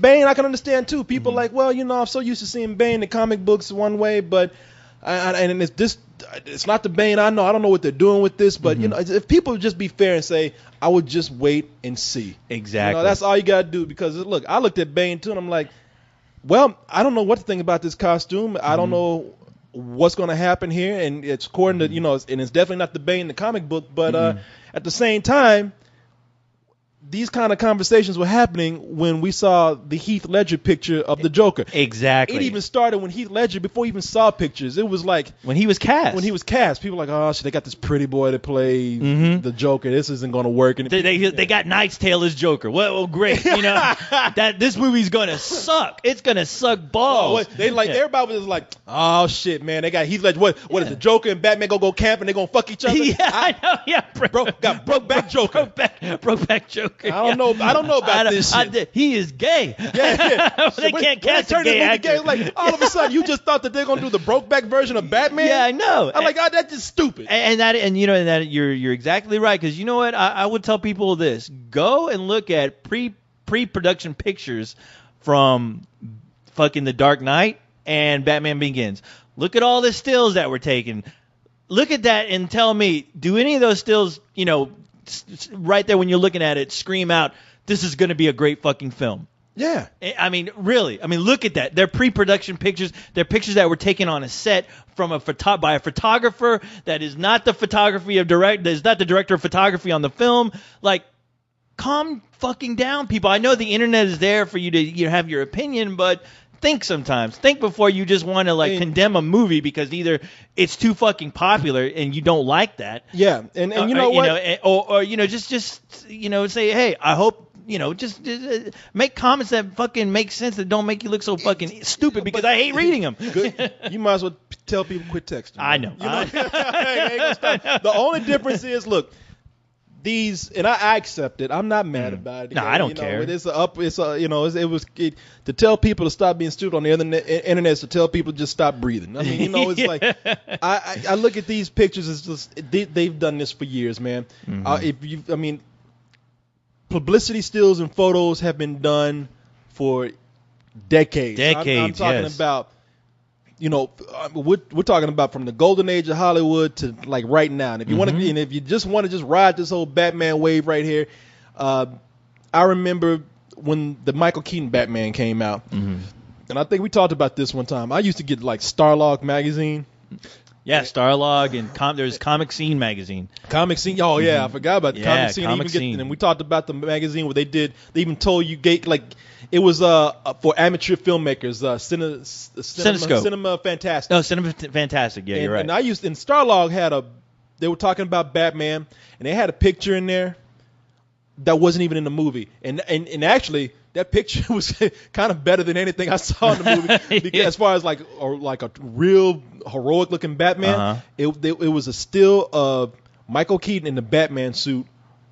Bane, I can understand too. People like, well, I'm so used to seeing Bane in the comic books one way, but and it's not the Bane I know. I don't know what they're doing with this, but if people would just be fair and say, I would just wait and see. Exactly. That's all you gotta do because look, I looked at Bane too, and I'm like, well, I don't know what to think about this costume. I don't know what's going to happen here, and it's according to and it's definitely not the Bane in the comic book, but at the same time, these kind of conversations were happening when we saw the Heath Ledger picture of the Joker. Exactly. It even started when Heath Ledger, before we even saw pictures, it was like when he was cast. People were like, oh, shit, they got this pretty boy to play the Joker. This isn't going to work. And they got Knight's Tale as Joker. Well, great. That this movie's going to suck. It's going to suck balls. Everybody was like, oh shit, man, they got Heath Ledger. What is the Joker and Batman gonna go camp and they gonna fuck each other? Yeah, I know. Yeah, broke back Joker. Broke back Joker. I don't know about this shit. He is gay. Yeah. They can't cast a gay actor. Like all of a sudden, you just thought that they're gonna do the Brokeback version of Batman. Yeah, I know. I'm like, that's just stupid. And you're exactly right because you know what? I would tell people this: go and look at pre-production pictures from fucking The Dark Knight and Batman Begins. Look at all the stills that were taken. Look at that and tell me, do any of those stills, right there when you're looking at it, scream out, this is going to be a great fucking film? Yeah. I mean, really. I mean, look at that. They're pre-production pictures. They're pictures that were taken on a set from by a photographer that is not the photography of that is not the director of photography on the film. Like, calm fucking down, people. I know the internet is there for you to have your opinion, but think sometimes. Think before you just want to condemn a movie because either it's too fucking popular and you don't like that. Yeah, and you know what? Or just say, hey, I hope. Just make comments that fucking make sense that don't make you look so fucking stupid because I hate reading them. Good. You might as well tell people quit texting. I know. The only difference is, look, these, and I accept it. I'm not mad about it. No, I don't care. To tell people to stop being stupid on the internet is to tell people to just stop breathing. I mean, it's like I look at these pictures. It's just they've done this for years, man. Publicity stills and photos have been done for decades. I'm talking about, we're talking about from the golden age of Hollywood to like right now. And if you want to, and if you just want to just ride this whole Batman wave right here, I remember when the Michael Keaton Batman came out, and I think we talked about this one time. I used to get like Starlog magazine. Yeah, Starlog and there's Comic Scene magazine. Comic Scene. Oh yeah, I forgot about the Comic Scene. Comic Scene. And we talked about the magazine where they even told you it was for amateur filmmakers. Cinescope. Cinema Fantastic. No, Cinema Fantastic. Yeah, you're right. And Starlog they were talking about Batman, and they had a picture in there that wasn't even in the movie, and actually that picture was kind of better than anything I saw in the movie. Because as far as like a real heroic looking Batman, it was a still of Michael Keaton in the Batman suit,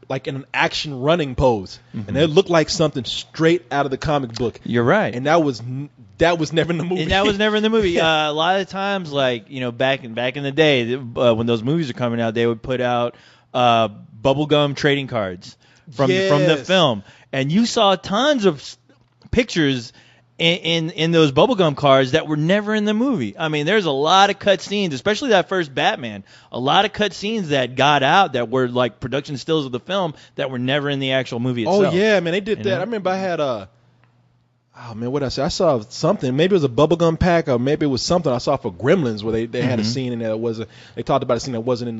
like in an action running pose, and it looked like something straight out of the comic book. You're right, and that was never in the movie. And that was never in the movie. A lot of times, like back in the day, when those movies are coming out, they would put out bubblegum trading cards from the film, and you saw tons of pictures in those bubblegum cards that were never in the movie. I mean, there's a lot of cut scenes, especially that first Batman. A lot of cut scenes that got out that were like production stills of the film that were never in the actual movie itself. Oh yeah, man, they did that. I remember I had what did I say? I saw something. Maybe it was a bubblegum pack, or maybe it was something I saw for Gremlins where they had a scene in there that wasn't. They talked about a scene that wasn't in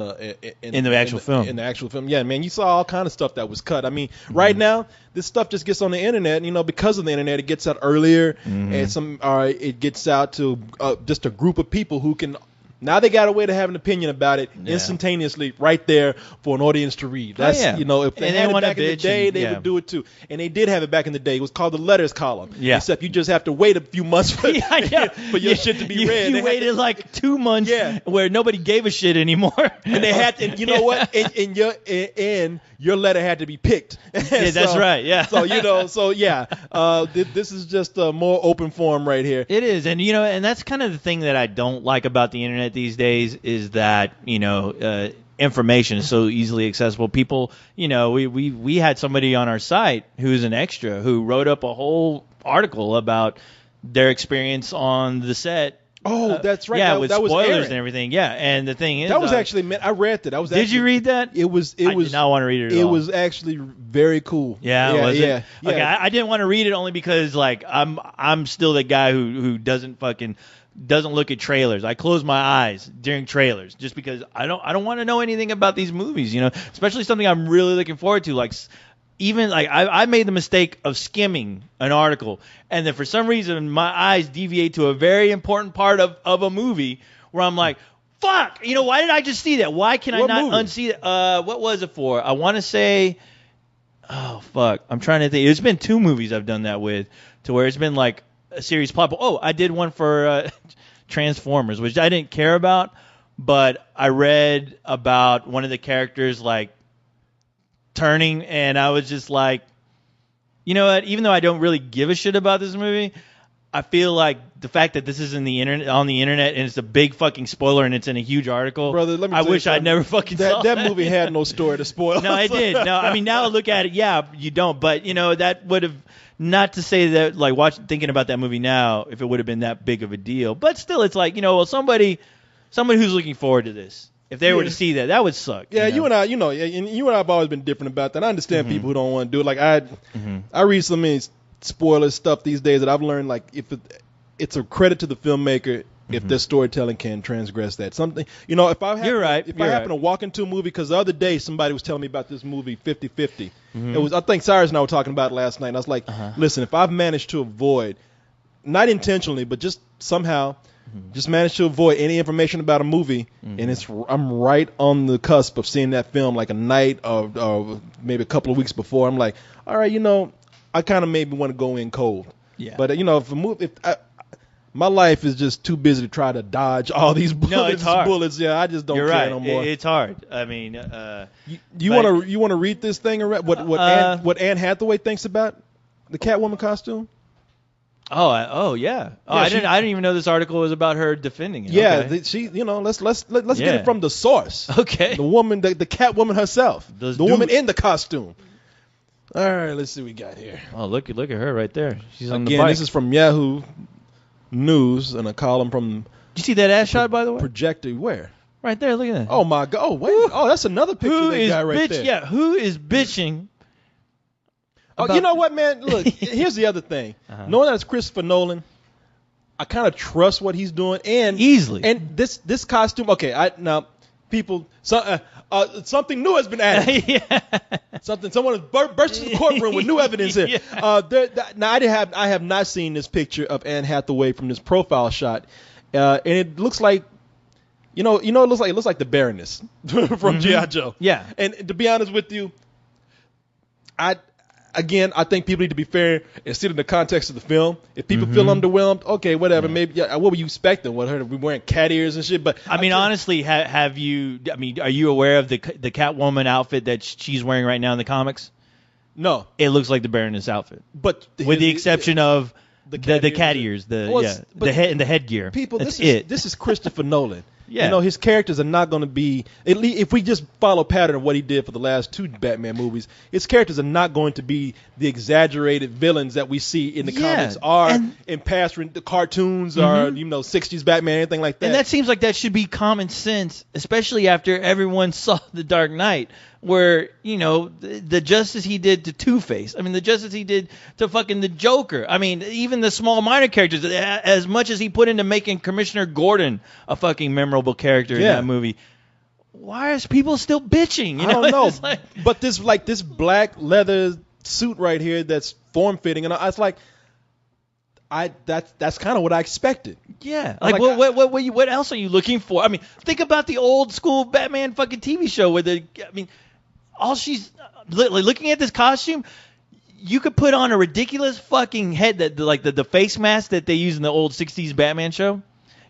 the actual film. In the actual film, yeah, man, you saw all kind of stuff that was cut. I mean, right now this stuff just gets on the internet, and because of the internet, it gets out earlier, and it gets out to just a group of people who can. Now they got a way to have an opinion about it instantaneously right there for an audience to read. That's if they had it back in the day, they would do it too. And they did have it back in the day. It was called the letters column. Yeah. Except you just have to wait a few months for your shit to be read. You waited like 2 months where nobody gave a shit anymore. And they had to, you know what? And your letter had to be picked. Yeah, that's right. Yeah. So this is just a more open form right here. It is, and and that's kind of the thing that I don't like about the internet these days is that information is so easily accessible. People, we had somebody on our site who's an extra who wrote up a whole article about their experience on the set. Oh, that's right. Yeah, with that spoilers was and everything. Yeah, and the thing is, that was actually. I read that. Did you read that? It was. I did not want to read it at all. It was actually very cool. Yeah, was it? Okay, I didn't want to read it only because I'm still the guy who doesn't look at trailers. I close my eyes during trailers just because I don't want to know anything about these movies. Especially something I'm really looking forward to, I made the mistake of skimming an article, and then for some reason my eyes deviate to a very important part of a movie where I'm like, fuck, why did I just see that? Why can I not unsee it? What was it for? I want to say, oh fuck, I'm trying to think. It's been 2 movies I've done that with, to where it's been like a series plot. Oh, I did one for Transformers, which I didn't care about, but I read about one of the characters turning, and I was just like, you know what? Even though I don't really give a shit about this movie, I feel like the fact that this is on the internet, and it's a big fucking spoiler, and it's in a huge article. Brother, let me. I wish I'd never fucking saw that movie had no story to spoil. No, it did. No, I mean now I look at it, yeah, you don't. But that would have. Not to say that thinking about that movie now, if it would have been that big of a deal, but still, it's like somebody who's looking forward to this. If they were to see that would suck. Yeah, you and I, and you and I have always been different about that. I understand people who don't want to do it. Like I read so many spoiler stuff these days that I've learned if it's a credit to the filmmaker if their storytelling can transgress that. Something, if I happen to walk into a movie, because the other day somebody was telling me about this movie 50-50. It was, I think Cyrus and I were talking about it last night, and I was like, listen, if I've managed to avoid, not intentionally, but just somehow. Just managed to avoid any information about a movie, and I'm right on the cusp of seeing that film like a night or maybe a couple of weeks before. I'm like, all right, I kind of maybe want to go in cold. Yeah. But my life is just too busy to try to dodge all these bullets. No, it's hard. Bullets. Yeah, I just don't You're care right. no more. It's hard. I mean, you want to read this thing? What Anne Hathaway thinks about the Catwoman costume? Oh yeah. Oh, I didn't even know this article was about her defending it. Yeah, okay. Let's get it from the source. Okay. The woman, the Catwoman herself, woman in the costume. All right, let's see what we got here. Oh, look at her right there. She's on the Again, bike. this is from Yahoo News and a column from. Did you see that ass shot, by the way? Projector. Where? Right there. Look at that. Oh my God. Oh wait. Oh, that's another picture of that guy right there. Yeah. Who is bitching? Oh, you know what, man? Look, here's the other thing. Knowing that it's Christopher Nolan, I kind of trust what he's doing, and easily. And this costume, okay. Something new has been added. Yeah. Someone has burst into the courtroom with new evidence here. Yeah. Now I have not seen this picture of Anne Hathaway from this profile shot, and it looks like. It looks like the Baroness from G.I. Joe. Yeah. And to be honest with you, I think people need to be fair and see it in the context of the film. If people feel underwhelmed, okay, whatever. Maybe. Yeah, what were you expecting? What, her to be wearing cat ears and shit? But I mean, honestly, have you? I mean, are you aware of the Catwoman outfit that she's wearing right now in the comics? No. It looks like the Baroness outfit, but with the exception of the cat ears, the head and the headgear. People, this is Christopher Nolan. Yeah. You know, his characters are not going to be, at least if we just follow pattern of what he did for the last 2 Batman movies, his characters are not going to be the exaggerated villains that we see in the comics or in past the cartoons or, 60s Batman, anything like that. And that seems like that should be common sense, especially after everyone saw The Dark Knight, where, the justice he did to Two-Face. I mean, the justice he did to fucking the Joker. I mean, even the small minor characters, as much as he put into making Commissioner Gordon a fucking memorable character in that movie. Why is people still bitching? I don't know. But this black leather suit right here that's form-fitting, and I was like, that's kind of what I expected. Yeah. What else are you looking for? I mean, think about the old school Batman fucking TV show where all she's looking at this costume. You could put on a ridiculous fucking head the face mask that they use in the old '60s Batman show.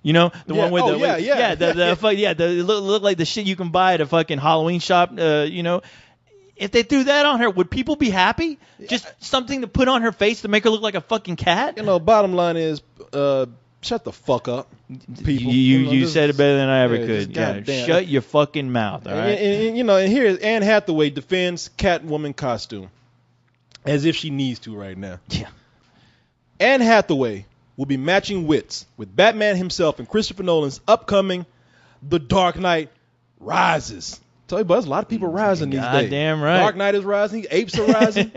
You know, the one with it look like the shit you can buy at a fucking Halloween shop. If they threw that on her, would people be happy? Just something to put on her face to make her look like a fucking cat? Bottom line is, shut the fuck up, people. You said it better than I ever could. Yeah, shut your fucking mouth, all right? And here Anne Hathaway defends Catwoman costume as if she needs to right now. Yeah. Anne Hathaway will be matching wits with Batman himself and Christopher Nolan's upcoming The Dark Knight Rises. Tell you, but there's a lot of people rising these days. Damn right. Dark Knight is rising. Apes are rising.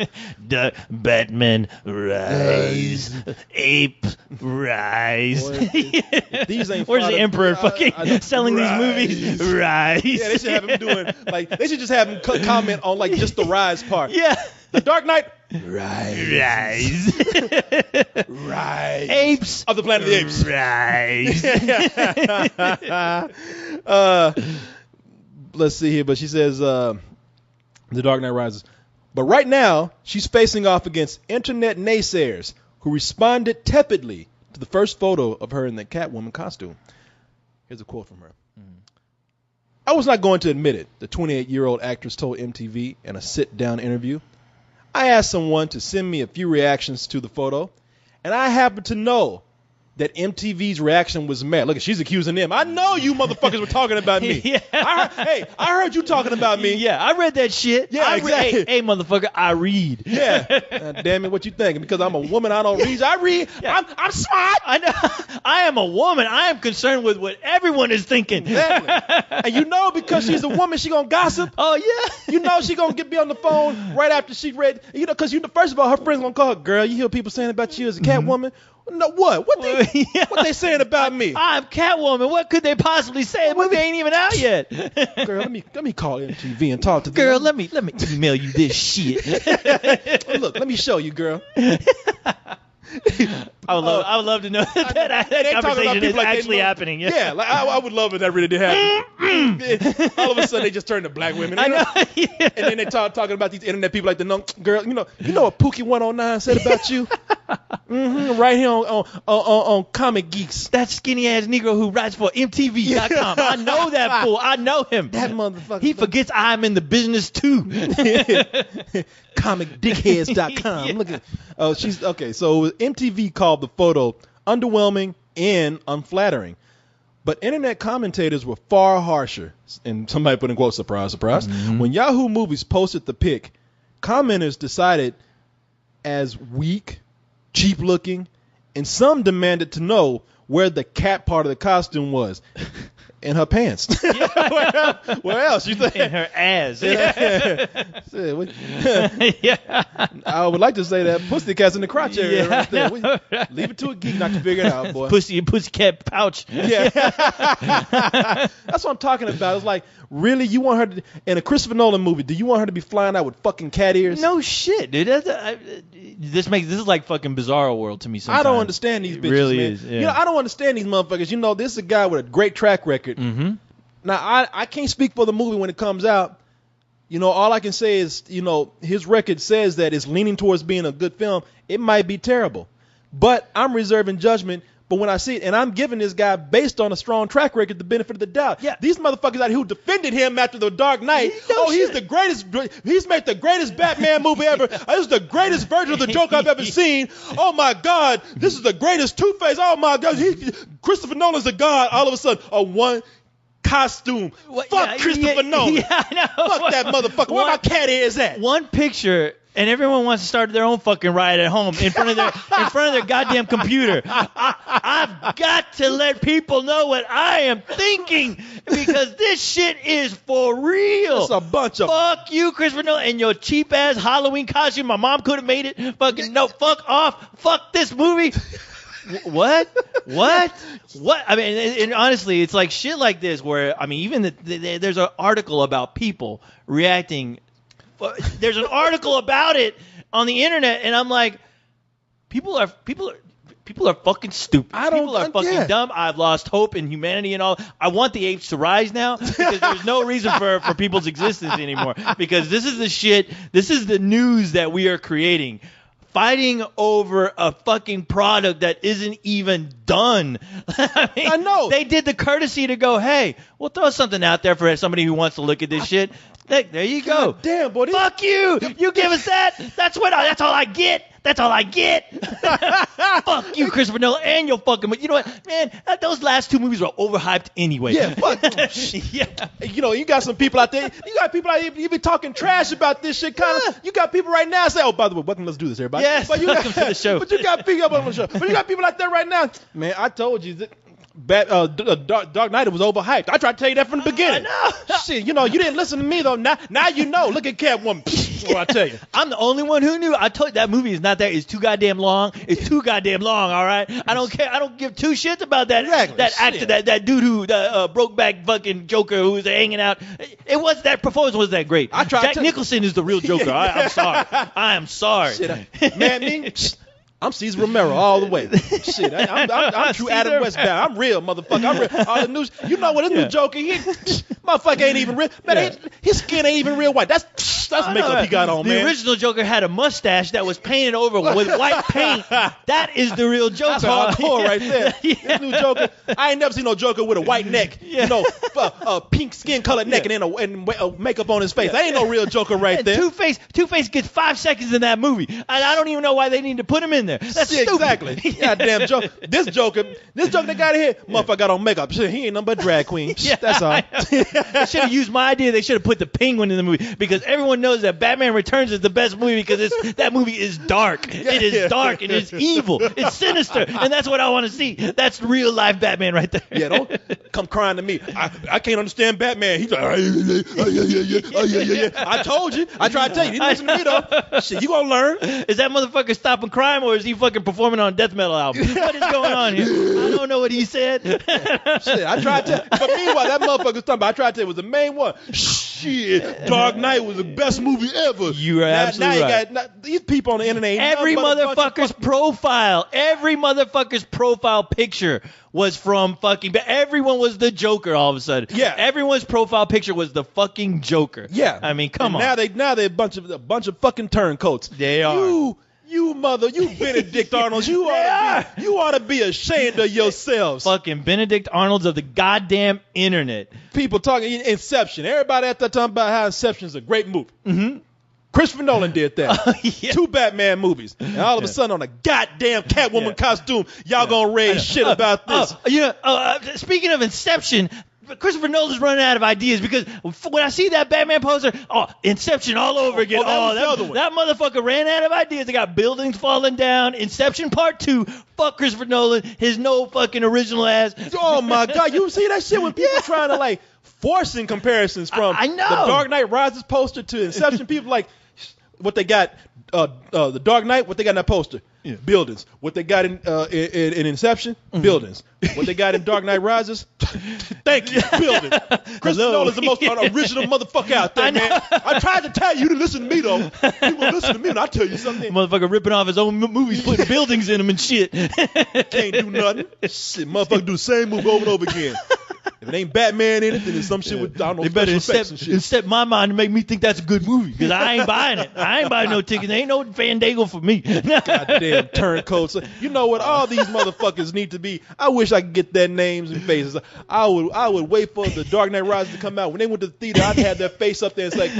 The Batman rise. Ape rise. Boy, these ain't. Where's the Emperor fucking selling these movies? Rise. Yeah, they should have him doing they should just have him comment on just the rise part. Yeah. The Dark Knight. Rise. Rise. Apes of the Planet of the Apes. Rise. Let's see here, but she says The Dark Knight Rises. But right now, she's facing off against internet naysayers who responded tepidly to the first photo of her in the Catwoman costume. Here's a quote from her. I was not going to admit it, the 28-year-old actress told MTV in a sit-down interview. I asked someone to send me a few reactions to the photo, and I happen to know that MTV's reaction was mad. Look, she's accusing them. I know you motherfuckers were talking about me. Yeah. I heard you talking about me. Yeah, I read that shit. Yeah, exactly. Hey, motherfucker, I read. Yeah. Damn it, what you thinking? Because I'm a woman, I don't read. I read. Yeah. I'm smart. I know. I am a woman. I am concerned with what everyone is thinking. Exactly. And because she's a woman, she gonna gossip. Oh yeah. She gonna be on the phone right after she read. Because first of all, her friends gonna call her, girl. You hear people saying about you as a Catwoman? No, what? What they saying about me? I'm Catwoman. What could they possibly say? The movie ain't even out yet. Girl, let me call MTV and talk to them. Girl, let me email you this shit. Look, let me show you, girl. I would love to know that conversation is actually happening. Yeah, I would love if that really did happen. All of a sudden, they just turn to black women. I know. Yeah. And then they talking about these internet people like girl. You know what Pookie 109 said about you? Right here on Comic Geeks. That skinny ass Negro who writes for MTV.com. I know that fool. I know him. That motherfucker. He forgets I'm in the business too. ComicDickheads.com. Yeah. Look at. She's okay. So MTV called the photo underwhelming and unflattering, but internet commentators were far harsher. And somebody put in quotes, surprise, surprise. Mm-hmm. When Yahoo Movies posted the pic, commenters decided as weak, cheap looking, and some demanded to know where the cat part of the costume was. In her pants. Where else you think? In her ass. Yeah. I would like to say that pussycat's in the crotch area right there. Leave it to a geek not to figure it out, boy. Pussycat pouch. Yeah. That's what I'm talking about. It's like, really, you want her to, in a Christopher Nolan movie, do you want her to be flying out with fucking cat ears? No shit, dude. This is like fucking Bizarro World to me sometimes. I don't understand these bitches, it really man. is. Yeah. I don't understand these motherfuckers. This is a guy with a great track record. Mm-hmm. Now, I can't speak for the movie when it comes out. All I can say is, his record says that it's leaning towards being a good film. It might be terrible. But I'm reserving judgment. But when I see it, and I'm giving this guy, based on a strong track record, the benefit of the doubt. Yeah. These motherfuckers out here who defended him after The Dark Knight. He's the greatest. He's made the greatest Batman movie ever. This is the greatest version of the Joker I've ever seen. Oh, my God. This is the greatest Two-Face. Oh, my God. Christopher Nolan's a god. All of a sudden, one costume. Fuck Christopher Nolan. Yeah, I know. Fuck that motherfucker. Where my cat ears at? One picture, and everyone wants to start their own fucking riot at home in front of their goddamn computer. I've got to let people know what I am thinking because this shit is for real. It's a bunch of fuck you, Christopher Nolan, and your cheap ass Halloween costume. My mom could have made it. Fucking no, fuck off. Fuck this movie. What? I mean, and honestly, it's like shit like this where, I mean, even there's an article about people reacting. There's an article about it on the internet, and I'm like, people are fucking stupid. People are fucking dumb. I've lost hope in humanity and all. I want the apes to rise now because there's no reason for people's existence anymore. Because this is the shit. This is the news that we are creating. Fighting over a fucking product that isn't even done. I know. They did the courtesy to go, hey, we'll throw something out there for somebody who wants to look at this shit. There you go. God damn, boy. Fuck you. You give us that. That's all I get. That's all I get. Fuck you, Christopher Nolan, and your fucking. You know what, man? Those last two movies were overhyped anyway. Yeah, fuck. Yeah. You know, you got some people out there. You got people out there. You be talking trash about this shit. Kind of. You got people right now say, "Oh, by the way, welcome. Let's do this, everybody." Yes. But Welcome to the show. But you got people on the show. But you got people out there right now. Man, I told you that. Dark Knight was overhyped. I tried to tell you that from the beginning. I know. Shit, you know, you didn't listen to me though. Now you know. Look at Catwoman. What I tell you. I'm the only one who knew. I told you that movie is not that. It's too goddamn long. It's too goddamn long. All right. I don't care. I don't give two shits about that. Exactly. That actor, that dude who broke back fucking Joker who was hanging out. It was that performance was that great. Jack Nicholson is the real Joker. I'm sorry. I am sorry. Shit, man, me. I'm Cesar Romero all the way. Shit, I'm true Adam Westbound. I'm real, motherfucker. I'm real. All the news. You know what? This new Joker, motherfucker ain't even real. Man, his skin ain't even real white. That's makeup he got on, man. The original Joker had a mustache that was painted over with white paint. That is the real Joker. That's hardcore right there. This new Joker. I ain't never seen no Joker with a white neck. You know, pink skin colored neck and makeup on his face. That ain't no real Joker right there. Two-Face gets 5 seconds in that movie. And I don't even know why they need to put him in there. That's stupid. Exactly. Goddamn Joker. This Joker that got in here, motherfucker got on makeup. Shit, he ain't nothing but drag queen. That's all. They should have used my idea. They should have put the Penguin in the movie because everyone knows that Batman Returns is the best movie because that movie is dark. It is dark and it's evil. It's sinister, and that's what I want to see. That's real life Batman right there. Yeah, don't come crying to me. I can't understand Batman. He's like, I told you. I tried to tell you. You didn't listen to me though. Shit, you gonna learn. Is that motherfucker stopping crime or is he fucking performing on a death metal album? What is going on here? I don't know what he said. Shit, I tried to. But meanwhile, that motherfucker's talking about. I tried to tell you it was the main one. Shit, Dark Knight was the best movie ever. You are absolutely right. These people on the internet. Every motherfucker's profile picture was from fucking. Everyone was the Joker all of a sudden. Yeah. Everyone's profile picture was the fucking Joker. Yeah. I mean, come on. Now they a bunch of fucking turncoats. They are. You Benedict Arnolds, you ought to be ashamed of yourselves. Fucking Benedict Arnolds of the goddamn internet. People talking Inception. Everybody at that time about how Inception is a great movie. Mm-hmm. Christopher Nolan did that. Yeah. 2 Batman movies. And all of a sudden on a goddamn Catwoman costume, y'all gonna raise shit about this. Speaking of Inception, Christopher Nolan's running out of ideas because when I see that Batman poster, Inception all over again. That motherfucker ran out of ideas. They got buildings falling down. Inception Part 2. Fuck Christopher Nolan. His no fucking original ass. Oh my God. You see that shit when people trying to forcing comparisons from I know. the Dark Knight Rises poster to Inception. People what they got, the Dark Knight, what they got in that poster. Yeah. Buildings. What they got in Inception? Mm-hmm. Buildings. What they got in Dark Knight Rises? Thank you. Buildings. Christopher Nolan's the most original motherfucker out there, man. I tried to tell you to listen to me, though. You will listen to me when I tell you something. Motherfucker ripping off his own movies, putting buildings in them and shit. Can't do nothing. Shit, motherfucker do the same movie over and over again. If it ain't Batman in it, then it's some shit with, I don't know, they better incept my mind to make me think that's a good movie because I ain't buying it. I ain't buying no tickets. There ain't no Fandango for me. Goddamn turncoats. You know what? All these motherfuckers need to be. I wish I could get their names and faces. I would wait for the Dark Knight Rises to come out. When they went to the theater, I'd have their face up there. It's like,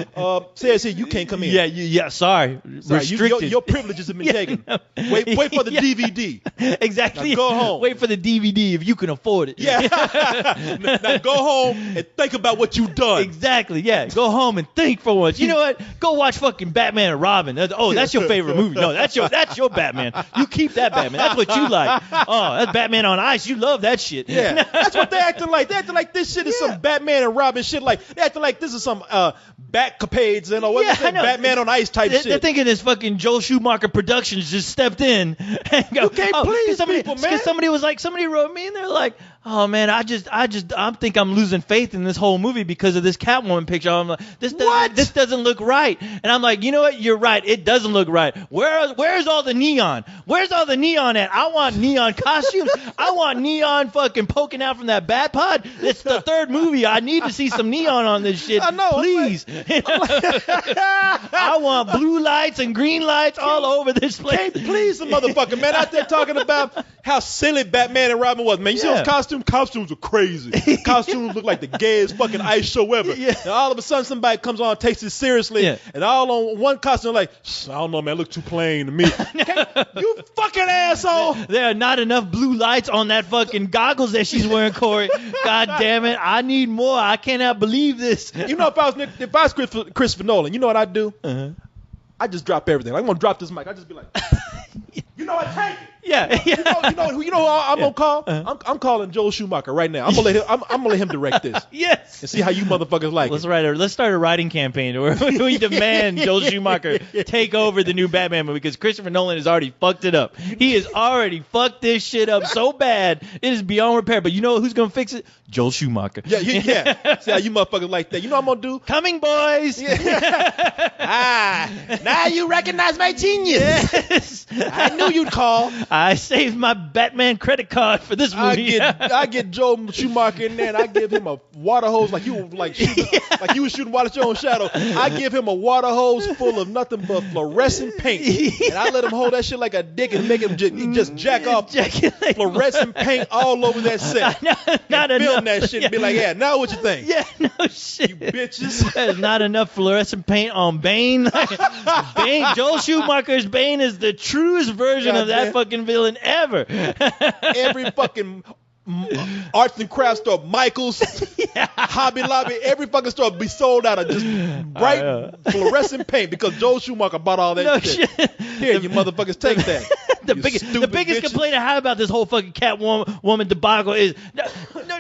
says here, you can't come in. Yeah. Sorry. Restricted. Your privileges have been taken. Wait for the DVD. Exactly. Now go home. Wait for the DVD if you can afford it. Yeah. Now go home and think about what you've done. Exactly. Yeah. Go home and think for once. You know what? Go watch fucking Batman and Robin. Oh, that's your favorite movie. No, that's your Batman. You keep that Batman. That's what you like. Oh, that's Batman on Ice. You love that shit. Yeah. That's what they acting like. They acting like this shit is some Batman and Robin shit. Like they acting like this is some Batcapades and what is it? Batman on Ice type shit. They're thinking this fucking Joel Schumacher Productions just stepped in and go, you can't please people, man. Because somebody wrote me and they're like, oh man, I think I'm losing faith in this whole movie because of this Catwoman picture. I'm like, this doesn't look right. And I'm like, you know what? You're right. It doesn't look right. Where's all the neon? Where's all the neon at? I want neon costumes. I want neon fucking poking out from that bat pod. It's the third movie. I need to see some neon on this shit. I know. Please. I want blue lights and green lights all over this place. Can't please the motherfucker, man. Out there talking about how silly Batman and Robin was, man. You see those costumes? Costumes are crazy. Costumes look like the gayest fucking ice show ever. Yeah. And all of a sudden somebody comes on and takes it seriously, and all on one costume like, I don't know, man, it look too plain to me. You fucking asshole. There are not enough blue lights on that fucking goggles that she's wearing, Corey. God damn it. I need more. I cannot believe this. You know, if I was Christopher Nolan, you know what I'd do? I'd just drop everything. I'm gonna drop this mic. I'd just be like, you know what, take it. Yeah. You know who I'm gonna call? I'm calling Joel Schumacher right now. I'm gonna let him direct this. Yes. And see how you motherfuckers like it. Let's start a writing campaign where we demand Joel Schumacher take over the new Batman movie because Christopher Nolan has already fucked it up. He has already fucked this shit up so bad it is beyond repair. But you know who's gonna fix it? Joel Schumacher. Yeah. See how you motherfuckers like that. You know what I'm gonna do? Coming, boys. Now you recognize my genius. Yes. I knew you'd call. I saved my Batman credit card for this movie. I get Joel Schumacher in there and I give him a water hose like you were shooting water at your own shadow. I give him a water hose full of nothing but fluorescent paint. And I let him hold that shit like a dick and make him just jack off fluorescent paint all over that set. Not and film enough. that shit and be like, yeah, now what you think? Yeah, no shit. You bitches. There's not enough fluorescent paint on Bane. Joel Schumacher's Bane is the truest version of that fucking villain ever. Every fucking arts and crafts store, Michael's, Hobby Lobby, every fucking store be sold out of just bright fluorescent paint because Joel Schumacher bought all that shit. Here, you motherfuckers, take that. The biggest complaint I have about this whole fucking Catwoman debacle is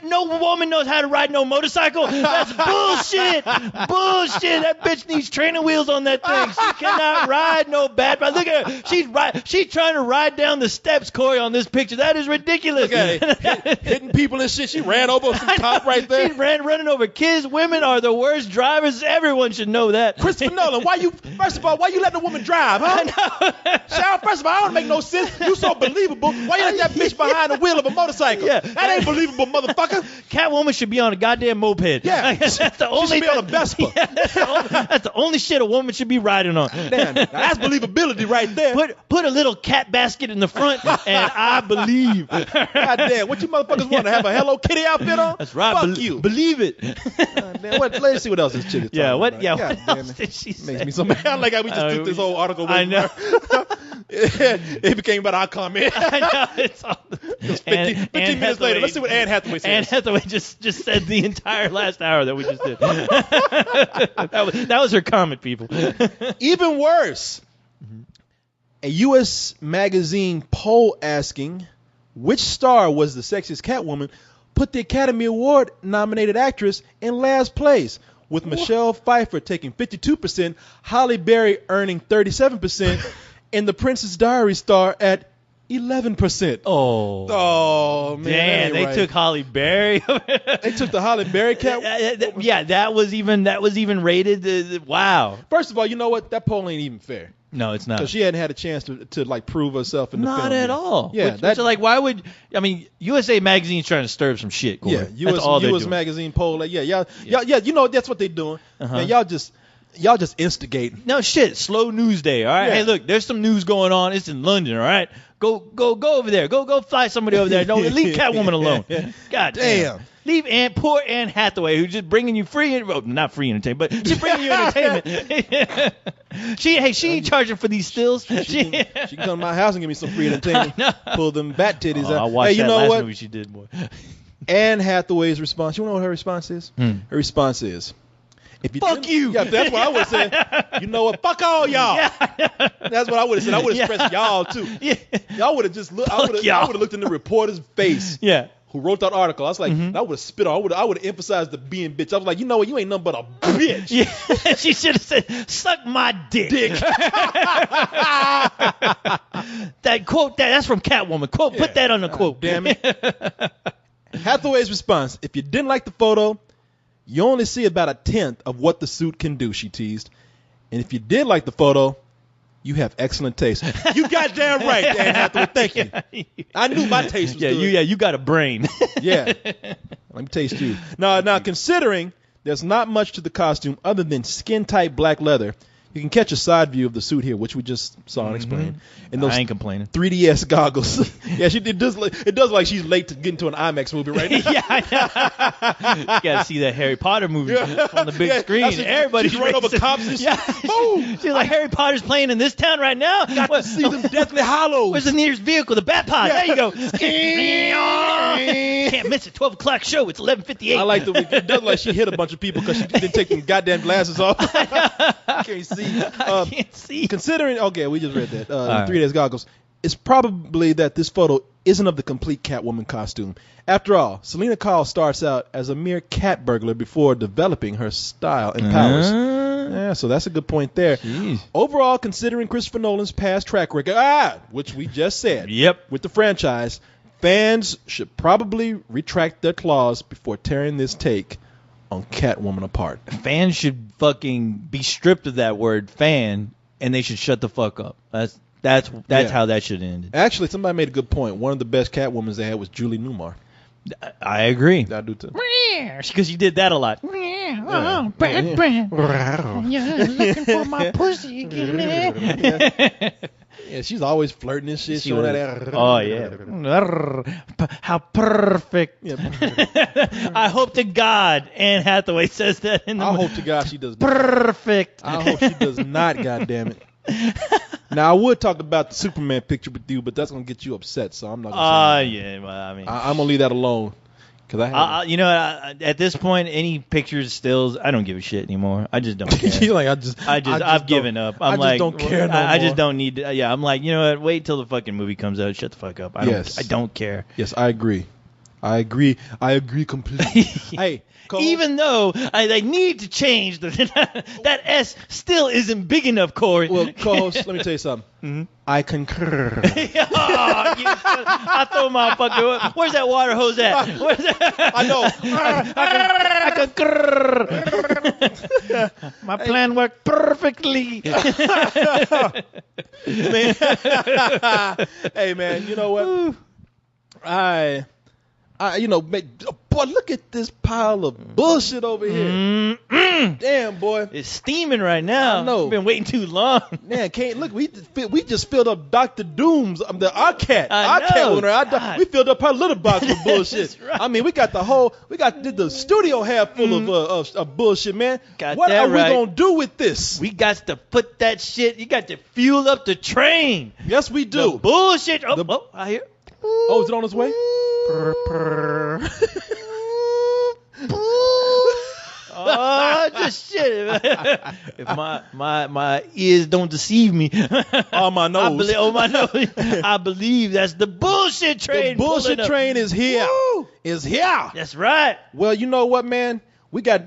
no woman knows how to ride no motorcycle. That's bullshit. Bullshit. That bitch needs training wheels on that thing. She cannot ride no bad. Look at her. She's trying to ride down the steps, Corey, on this picture. That is ridiculous. Look at it. Hitting people and shit. She ran over some cop right there. She's running over kids. Women are the worst drivers. Everyone should know that. Christopher Nolan, first of all, why you let the woman drive, huh? Sharon, first of all, I don't make no sense. You so believable. Why you let that bitch behind the wheel of a motorcycle? Yeah. That ain't believable, motherfucker. Catwoman should be on a goddamn moped. Yeah. That's the only. She should be on a Vespa. Yeah, that's the only shit a woman should be riding on. Damn, now that's believability right there. Put a little cat basket in the front, and I believe. God damn, what you motherfuckers want to have a Hello Kitty outfit on? That's right. Fuck you. Believe it. Let's see what else this chick is talking about. What else did she say? Makes me so mad. Like how we just took this whole article. I know. It became about our comment. I know. It's all 15 minutes later. Let's see what Anne Hathaway says. Anne Hathaway just said the entire last hour that we just did. that was her comment, people. Even worse. A U.S. magazine poll asking which star was the sexiest Catwoman put the Academy Award nominated actress in last place, with Michelle Pfeiffer taking 52%, Halle Berry earning 37%, and the Princess Diary star at 11%. Oh man! Damn, they took Halle Berry. They took the Halle Berry cat. Yeah, that was even rated. Wow. First of all, you know what? That poll ain't even fair. No, it's not. Because she hadn't had a chance to like prove herself in the film. Not at all. Yeah, which like, why would USA Magazine's trying to stir up some shit. Corey. Yeah, US Magazine poll. Like, y'all, you know that's what they're doing. Man, y'all just instigate. No shit. Slow news day. All right. Yeah. Hey, look, there's some news going on. It's in London. All right. Go over there. Go fly somebody over there. Don't leave Catwoman alone. God damn. Leave poor Anne Hathaway, who's just bringing you not free entertainment, but she's bringing you entertainment. She ain't charging for these stills. She can come to my house and give me some free entertainment. Pull them bat titties out. I watched that last movie she did, boy. Anne Hathaway's response. You know what her response is? Her response is, if you Fuck you. Yeah, that's what I would say. You know what? Fuck all y'all. Yeah. That's what I would have said. I would have expressed y'all too. Yeah. Y'all would have just looked. I would have looked in the reporter's face. Yeah. Who wrote that article? I was like, I would have spit on. I would have emphasized the being bitch. I was like, you know what? You ain't nothing but a bitch. Yeah. She should have said, "Suck my dick." That quote. That's from Catwoman. Quote. Put that on the quote. Damn it. Hathaway's response: if you didn't like the photo, you only see about 1/10 of what the suit can do. She teased. And if you did like the photo, you have excellent taste. You goddamn right, Anne Hathaway. Thank you. I knew my taste was good. You got a brain. Yeah. Let me taste you. Now, considering there's not much to the costume other than skin-tight black leather, you can catch a side view of the suit here, which we just saw and explained. And those I ain't complaining. 3DS goggles. Yeah, it does like she's late to get into an IMAX movie right now. Yeah, I know. You gotta see that Harry Potter movie on the big screen. Everybody's running over cops and shit. Boom. She's like, Harry Potter's playing in this town right now. Got to see them Deathly Hallows. Where's the nearest vehicle? The Bat Pod. Yeah. There you go. Can't miss it. 12 o'clock show. It's 11:58. I like the. It does like she hit a bunch of people because she didn't take them goddamn glasses off. I can't see. I can't see. Considering, okay, we just read that. right. 3DS goggles. It's probably that this photo isn't of the complete Catwoman costume. After all, Selena Kyle starts out as a mere cat burglar before developing her style and powers. Yeah, so that's a good point there. Jeez. Overall, considering Christopher Nolan's past track record, which we just said, Yep. with the franchise, fans should probably retract their claws before tearing this take on Catwoman apart. Fans should fucking be stripped of that word fan, and they should shut the fuck up. That's Yeah. how that should end. Actually, somebody made a good point. One of the best Catwomans they had was Julie Newmar. I agree. I do too. Because you did that a lot. Oh, Batman. Yeah, looking for my pussy again. Yeah, she's always flirting and shit. She Showing was- that. Oh, yeah. How perfect. Yeah. I hope to God Anne Hathaway says that in the I movie. hope to God she does not. Perfect. I hope she does not, goddammit. Now, I would talk about the Superman picture with you, but that's going to get you upset, so I'm not going to say anything. Yeah. Well, I mean, I'm going to leave that alone. Cause I you know, at this point, any pictures, stills, I don't give a shit anymore. I just don't care. You're like, I've given up. I'm I just don't care no I just more. don't need to. Yeah, I'm like, you know what? Wait till the fucking movie comes out. Shut the fuck up. Yes. I don't care. Yes, I agree. I agree completely. Hey, Cole, Even though they need to change that S still isn't big enough, Corey. well, co-host, let me tell you something. I concur. I throw my fucking. Where's that water hose at? Where's that? I know. I concur. My plan worked perfectly. Man. Hey, man, you know what? Boy, look at this pile of bullshit over here. Damn, boy. It's steaming right now. I know. I've been waiting too long. Man, can't look. We just filled up Dr. Doom's our cat. I Our know. cat owner. God. We filled up her litter box with bullshit. That's right. I mean, we got the studio half full of bullshit, man. Got what that are right. we gonna do with this? We got to put that shit. You got to fuel up the train. Yes, we do. The bullshit. I hear. Oh, is it on its way? Oh, just shit. If my ears don't deceive me, On my nose. my nose. I believe that's the bullshit The train. bullshit pulling up. train is here. Woo! Is here. That's right. Well, you know what, man? We are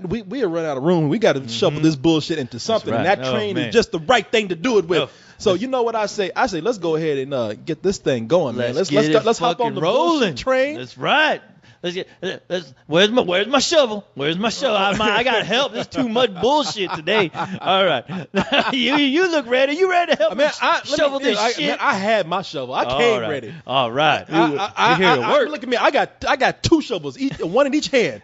running out of room. We got to shuffle this bullshit into something, right. and that Oh, train man. is just the right thing to do it with. Oh. So you know what I say? I say let's go ahead and get this thing going, man. Let's get it let's hop on fucking the rolling. bullshit train. That's right. Where's my shovel? Where's my shovel? I got help. There's too much bullshit today. All right, you look ready. You ready to help me shovel this shit? I had my shovel. I came ready. All right, We're here to work. Look at me. I got two shovels, one in each hand.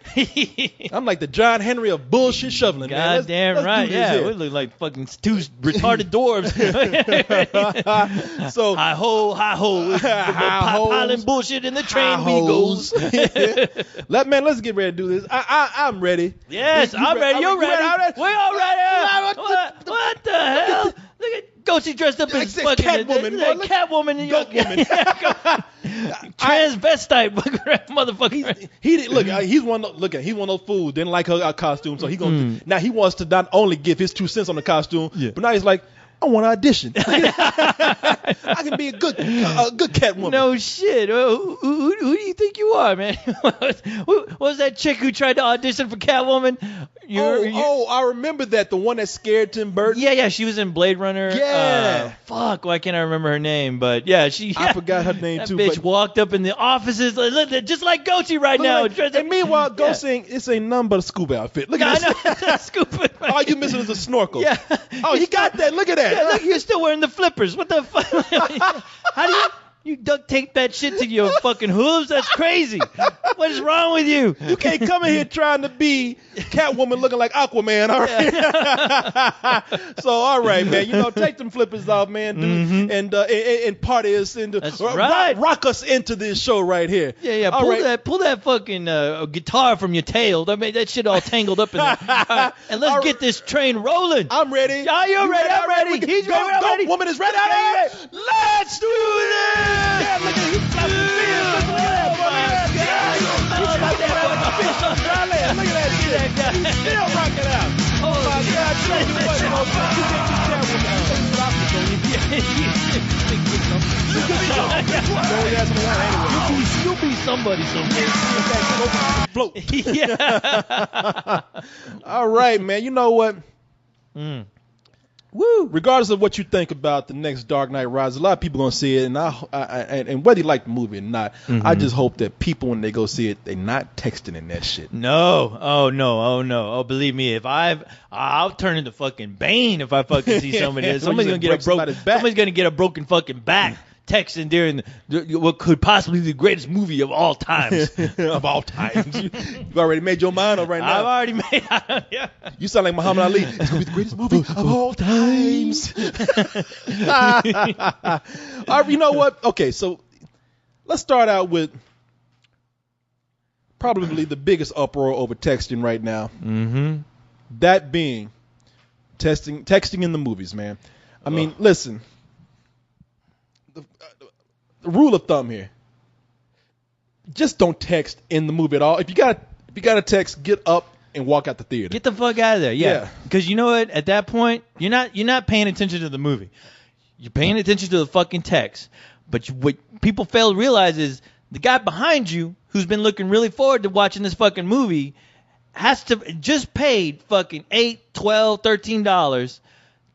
I'm like the John Henry of bullshit shoveling, man. Goddamn Let's right. do this Yeah, here. we look like fucking two retarded dwarves. So Hi ho, piling bullshit in the train we goes. Let's get ready to do this. I'm ready. Yes, You I'm ready. You're ready. I'm ready. We're all ready. What the hell? Look at Goatee dressed up as It's fucking Catwoman, boy. Look- Catwoman. Goat woman. Transvestite motherfucker. He did, look. He's one. He's one of those fools. Didn't like her costume, so he gonna now he wants to not only give his 2 cents on the costume, but now he's like, I want to audition. I can be a good Catwoman. No shit. Who do you think you are, man? What was that chick who tried to audition for Catwoman? I remember that. The one that scared Tim Burton. Yeah, she was in Blade Runner. Yeah. Fuck, why can't I remember her name? But yeah, she. I forgot her name that too. Bitch but walked up in the offices just like Goatee right now. and meanwhile, Ghost saying it's a none but a scuba outfit. Look at this. Scuba. All you missing is a snorkel. Yeah. Oh, he got that. Look at that. Yeah, look, you're still wearing the flippers. What the fuck? How do you duct tape that shit to your fucking hooves? That's crazy. What is wrong with you? You can't come in here trying to be Catwoman looking like Aquaman. All right. So, all right, man. You know, take them flippers off, man, dude, and party us into rock us into this show right here. Yeah. Pull that fucking guitar from your tail. That made that shit all tangled up in there. Right. And let's get this train rolling. I'm ready. Yeah, you're ready. I'm ready. He's ready. Woman is ready. Let's do this. Yeah, look at him. He's clapping his fingers. Look at that. Look at that shit. He's still rocking out. Oh my God. You'll be somebody someday. Yeah. All right, man. You know what? Woo! Regardless of what you think about the next Dark Knight Rises, a lot of people gonna see it, and whether you like the movie or not, I just hope that people when they go see it, they not texting in that shit. No, oh believe me, if I'll turn into fucking Bane if I fucking see somebody. Somebody's gonna get a broken fucking back. Texting during what could possibly be the greatest movie of all times. Of all times. You already made your mind up right now. I've already made yeah. You sound like Muhammad Ali. It's going to be the greatest movie of all times. You know what? Okay, so let's start out with probably the biggest uproar over texting right now. Mm-hmm. That being texting in the movies, man. I mean, listen. The rule of thumb here: just don't text in the movie at all. If you gotta text, get up and walk out the theater. Get the fuck out of there. Yeah. Because you know what? At that point, you're not paying attention to the movie. You're paying attention to the fucking text. But what people fail to realize is the guy behind you, who's been looking really forward to watching this fucking movie, has to just paid fucking $8, $12, $13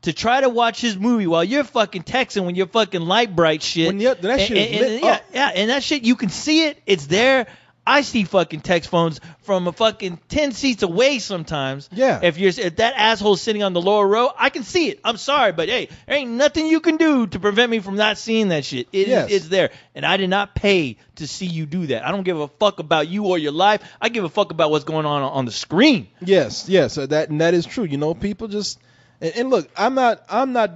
to try to watch his movie while you're fucking texting when you're fucking light bright shit. When that shit is lit up. Yeah, and that shit, you can see it. It's there. I see fucking text phones from a fucking 10 seats away sometimes. Yeah. If that asshole's sitting on the lower row, I can see it. I'm sorry, but hey, there ain't nothing you can do to prevent me from not seeing that shit. It's there. And I did not pay to see you do that. I don't give a fuck about you or your life. I give a fuck about what's going on the screen. Yes. That is true. You know, people just... And look, I'm not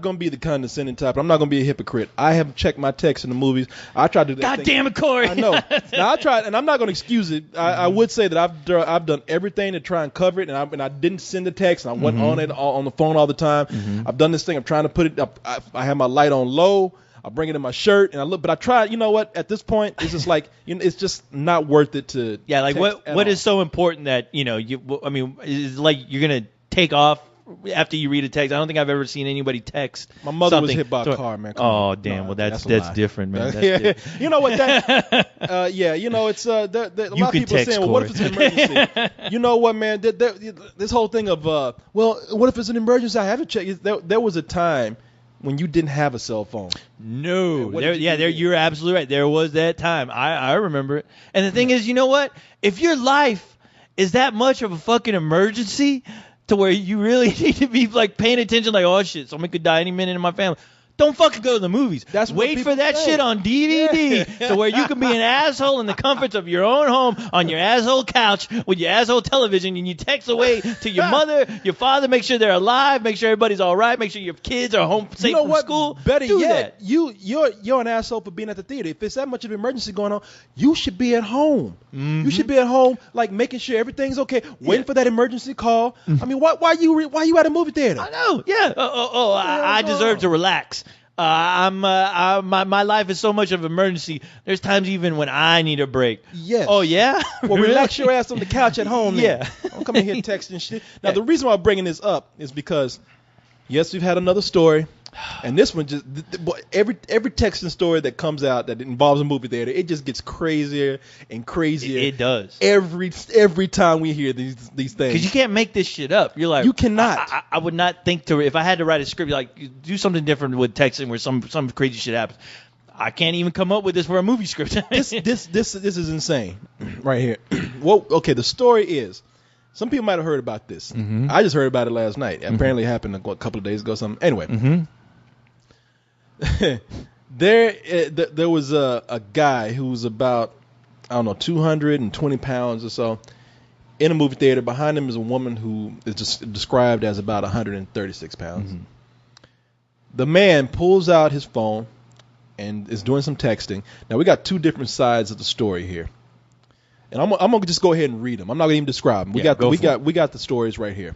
gonna be the condescending type. I'm not gonna be a hypocrite. I have checked my texts in the movies. I tried to do that. God damn it, Corey! I know. Now I tried, and I'm not gonna excuse it. I would say that I've done everything to try and cover it, and I didn't send the text. And I wasn't on it on the phone all the time. I've done this thing. I'm trying to put it up. I have my light on low. I bring it in my shirt, and I look. But I tried. You know what? At this point, it's just like it's just not worth it to. Yeah, like what is so important that is like you're gonna take off after you read a text. I don't think I've ever seen anybody text. My mother was hit by a car, man. Damn. Well, that's different, man. That's different. You know what? You know, it's a lot of people are saying, well, what if it's an emergency? You know what, man? This whole thing of, what if it's an emergency? I have to check. There was a time when you didn't have a cell phone. No. You're absolutely right. There was that time. I remember it. And the thing is, you know what? If your life is that much of a fucking emergency to where you really need to be like paying attention, like, oh shit, somebody could die any minute in my family, don't fucking go to the movies. That's what Wait for people that say. shit on DVD Yeah. to where you can be an asshole in the comforts of your own home on your asshole couch with your asshole television, and you text away to your mother, your father, make sure they're alive, make sure everybody's all right, make sure your kids are home safe You know from what? school. Better Do yet, that. you're an asshole for being at the theater. If it's that much of an emergency going on, you should be at home. Mm-hmm. You should be at home, like making sure everything's okay, waiting for that emergency call. I mean, why you at a movie theater? I know. Yeah. I deserve to relax. My life is so much of an emergency. There's times even when I need a break. Yes. Oh yeah. Well, relax your ass on the couch at home. Then. Yeah. Don't come in here texting shit. Now, the reason why I'm bringing this up is because, yes, we've had another story, and this one just every texting story that comes out that involves a movie theater, it just gets crazier and crazier. It does. Every time we hear these things. Because you can't make this shit up. You're like, You cannot. I would not think to, if I had to write a script, like do something different with texting where some crazy shit happens. I can't even come up with this for a movie script. this is insane right here. Well, okay, the story is, some people might have heard about this. Mm-hmm. I just heard about it last night. Apparently it happened a couple of days ago or something. Anyway. Mm-hmm. there was a guy who was about, I don't know, 220 pounds or so in a movie theater. Behind him is a woman who is just described as about 136 pounds. Mm-hmm. The man pulls out his phone and is doing some texting. Now, we got two different sides of the story here. And I'm gonna just go ahead and read them. I'm not gonna even describe them. We got the stories right here.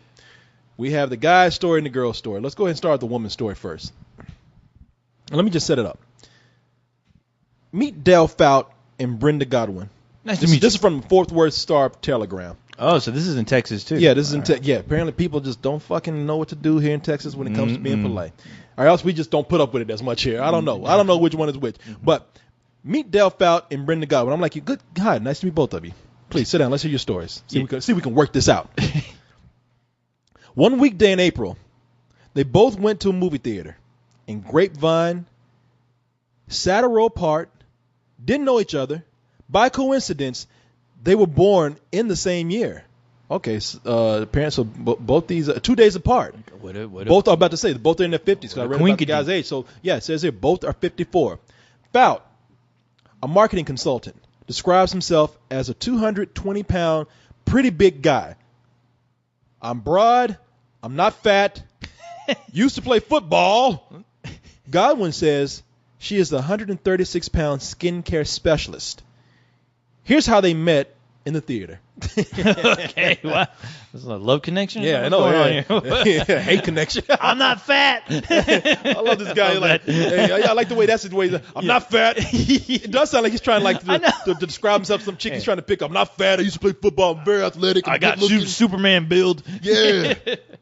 We have the guy's story and the girl's story. Let's go ahead and start with the woman's story first. Let me just set it up. Meet Del Fout and Brenda Godwin. Nice to meet you. This is from the Fort Worth Star Telegram. Oh, so this is in Texas too. Yeah, this is in Texas. Yeah, apparently people just don't fucking know what to do here in Texas when it comes to being polite. Or else we just don't put up with it as much here. I don't know. I don't know which one is which. But meet Del Fout and Brenda Godwin. I'm like, good. Hi, nice to meet both of you. Please sit down. Let's hear your stories. See if we can work this out. One weekday in April, they both went to a movie theater in Grapevine, sat a row apart, didn't know each other. By coincidence, they were born in the same year. Okay, parents, so both these 2 days apart. Both are about to say, both are in their 50s. Because I read about the guy's age. So, yeah, it says here, both are 54. Fout, a marketing consultant, describes himself as a 220-pound, pretty big guy. I'm broad. I'm not fat. Used to play football. Godwin says she is a 136-pound skincare specialist. Here's how they met in the theater. Okay, wow. This is a love connection? Yeah, I What's know. going on here? Yeah, hate connection. I'm not fat. I love this guy. Like, hey, I like the way that's the way. I'm not fat. It does sound like he's trying like to describe himself. Some chick he's trying to pick up. I'm not fat. I used to play football. I'm very athletic. I got Superman build. Yeah,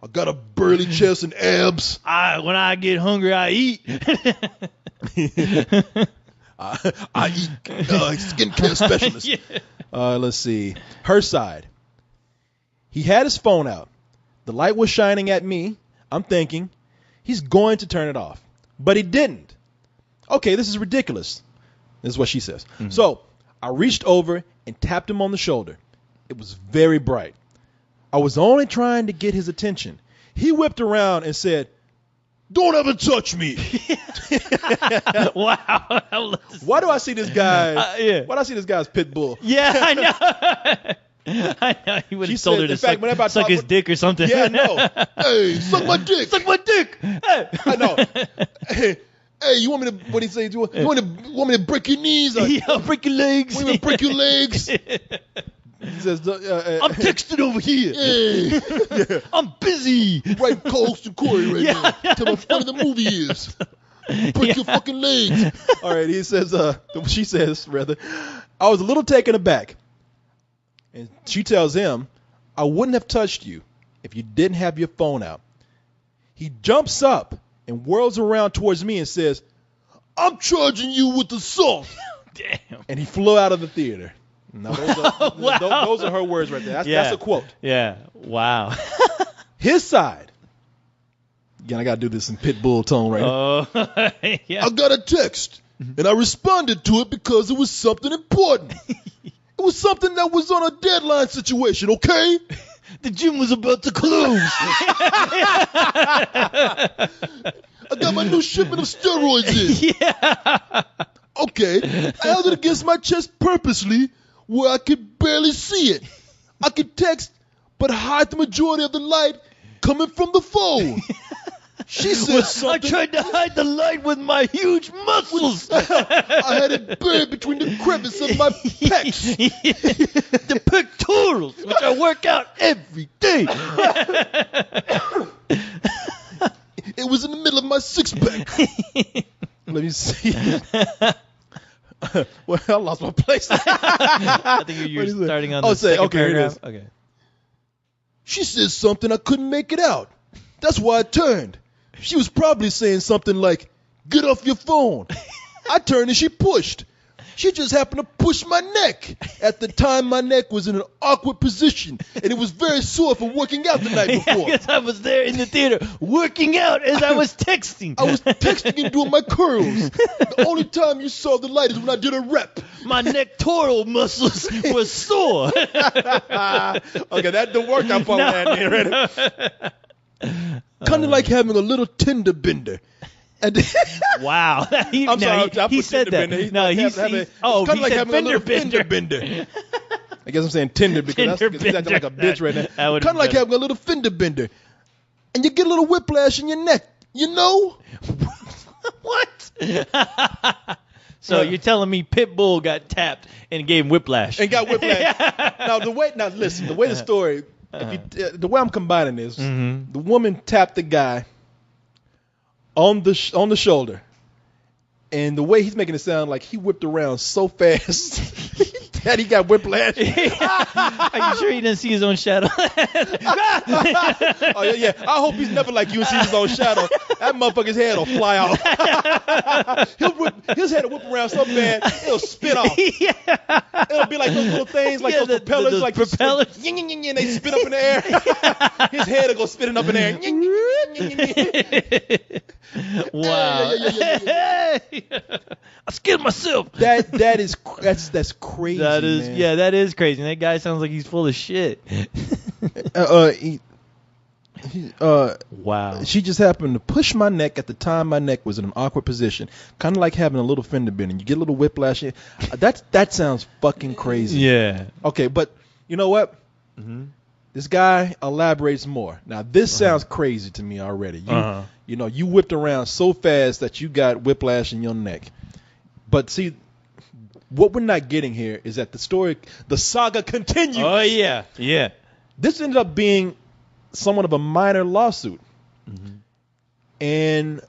I got a burly chest and abs. When I get hungry, I eat. I eat skincare specialist. Yeah. Let's see. Her side. He had his phone out. The light was shining at me. I'm thinking, he's going to turn it off. But he didn't. Okay, this is ridiculous. This is what she says. Mm-hmm. So I reached over and tapped him on the shoulder. It was very bright. I was only trying to get his attention. He whipped around and said, "Don't ever touch me." Wow. Why do I see this guy? Yeah. Why do I see this guy as pit bull? Yeah, I know. I know. He would have told her to suck his dick or something. Yeah, no. Hey, suck my dick. Suck my dick. Hey. I know. Hey, you want me to? What he say? You want me to break your knees? Yeah, break your legs. Want me to break your legs? He says, I'm texting over here. Yeah. I'm busy. Right, Coast and Corey right now. Tell me how funny the movie is. Break your fucking legs. All right, he says, she says, rather, I was a little taken aback. And she tells him, I wouldn't have touched you if you didn't have your phone out. He jumps up and whirls around towards me and says, I'm charging you with assault. Damn. And he flew out of the theater. Now, Wow. those are her words right there. That's a quote. Yeah. Wow. His side. Again, I got to do this in pit bull tone right now. Yeah. I got a text, and I responded to it because it was something important. It was something that was on a deadline situation, okay? The gym was about to close. I got my new shipment of steroids in. Yeah. Okay, I held it against my chest purposely where I could barely see it. I could text, but hide the majority of the light coming from the phone. She said I something. tried to hide the light with my huge muscles. I had it buried between the crevice of my pecs. The pectorals, which I work out every day. It was in the middle of my six-pack. Let me see. Well, I lost my place. I think you're starting on the second paragraph. Okay. She said something I couldn't make it out. That's why I turned. She was probably saying something like, "Get off your phone." I turned and she pushed. She just happened to push my neck. At the time, my neck was in an awkward position, and it was very sore from working out the night before. I guess I was there in the theater working out as I was texting. I was texting and doing my curls. The only time you saw the light is when I did a rep. My nectoral muscles were sore. Okay, that don't work out for that. Kind of like having a little tender bender. Wow. I'm sorry, I he put said that. bender. No, he kind of like having a little fender bender. I guess I'm saying tender because Fender that's acting like a bitch right now. That Kind of like having a little fender bender. And you get a little whiplash in your neck. You know? What? So you're telling me Pitbull got tapped and gave him whiplash? And got whiplash. Now listen, the way the story, the way I'm combining this, the woman tapped the guy on the shoulder, and the way he's making it sound like he whipped around so fast that he got whiplash. Are you sure he didn't see his own shadow? Oh yeah. I hope he's never like you and sees his own shadow. That motherfucker's head will fly off. His head will whip around so bad it'll spin off. It'll be like those little things, like those propellers, those like propellers. And they spin up in the air. His head will go spinning up in the air. Wow. I scared myself. That's crazy. That is, man. yeah, that is crazy. That guy sounds like he's full of shit. Wow. She just happened to push my neck at the time my neck was in an awkward position, kind of like having a little fender bender. You get a little whiplash. That sounds fucking crazy. Yeah. Okay, but you know what? This guy elaborates more. Now this sounds crazy to me already. You know, you whipped around so fast that you got whiplash in your neck. But see, what we're not getting here is that the saga continues. Oh yeah, yeah. This ended up being somewhat of a minor lawsuit. And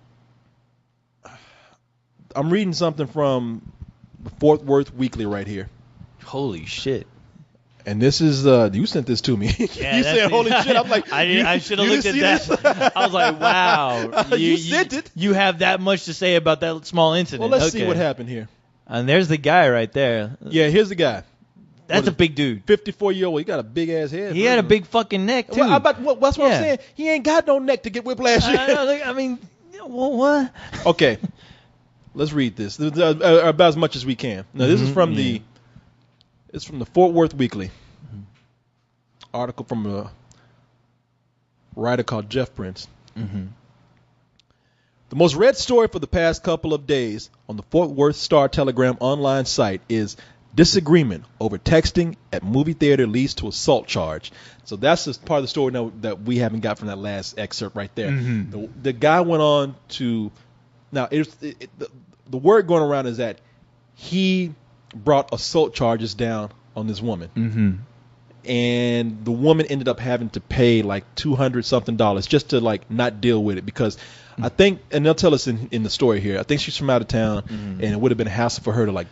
I'm reading something from the Fort Worth Weekly right here. Holy shit. And this is, you sent this to me. Yeah, you said, holy shit. I'm like, I should have looked at that. I was like, wow. You sent it. You have that much to say about that small incident. Well, let's see what happened here. And there's the guy right there. Yeah, here's the guy. That's a big dude. 54-year-old. He got a big ass head. He had a big fucking neck, too. Well, that's what I'm saying. He ain't got no neck to get whiplash. I mean, what? Okay. Let's read this. About as much as we can. Now, this is from it's from the Fort Worth Weekly. Article from a writer called Jeff Prince. The most read story for the past couple of days on the Fort Worth Star-Telegram online site is disagreement over texting at movie theater leads to assault charge. So that's the part of the story that we haven't got from that last excerpt right there. The guy went on to the word going around is that he brought assault charges down on this woman. And the woman ended up having to pay like $200 something just to like not deal with it because I think, and they'll tell us in the story here, I think she's from out of town and it would have been a hassle for her to like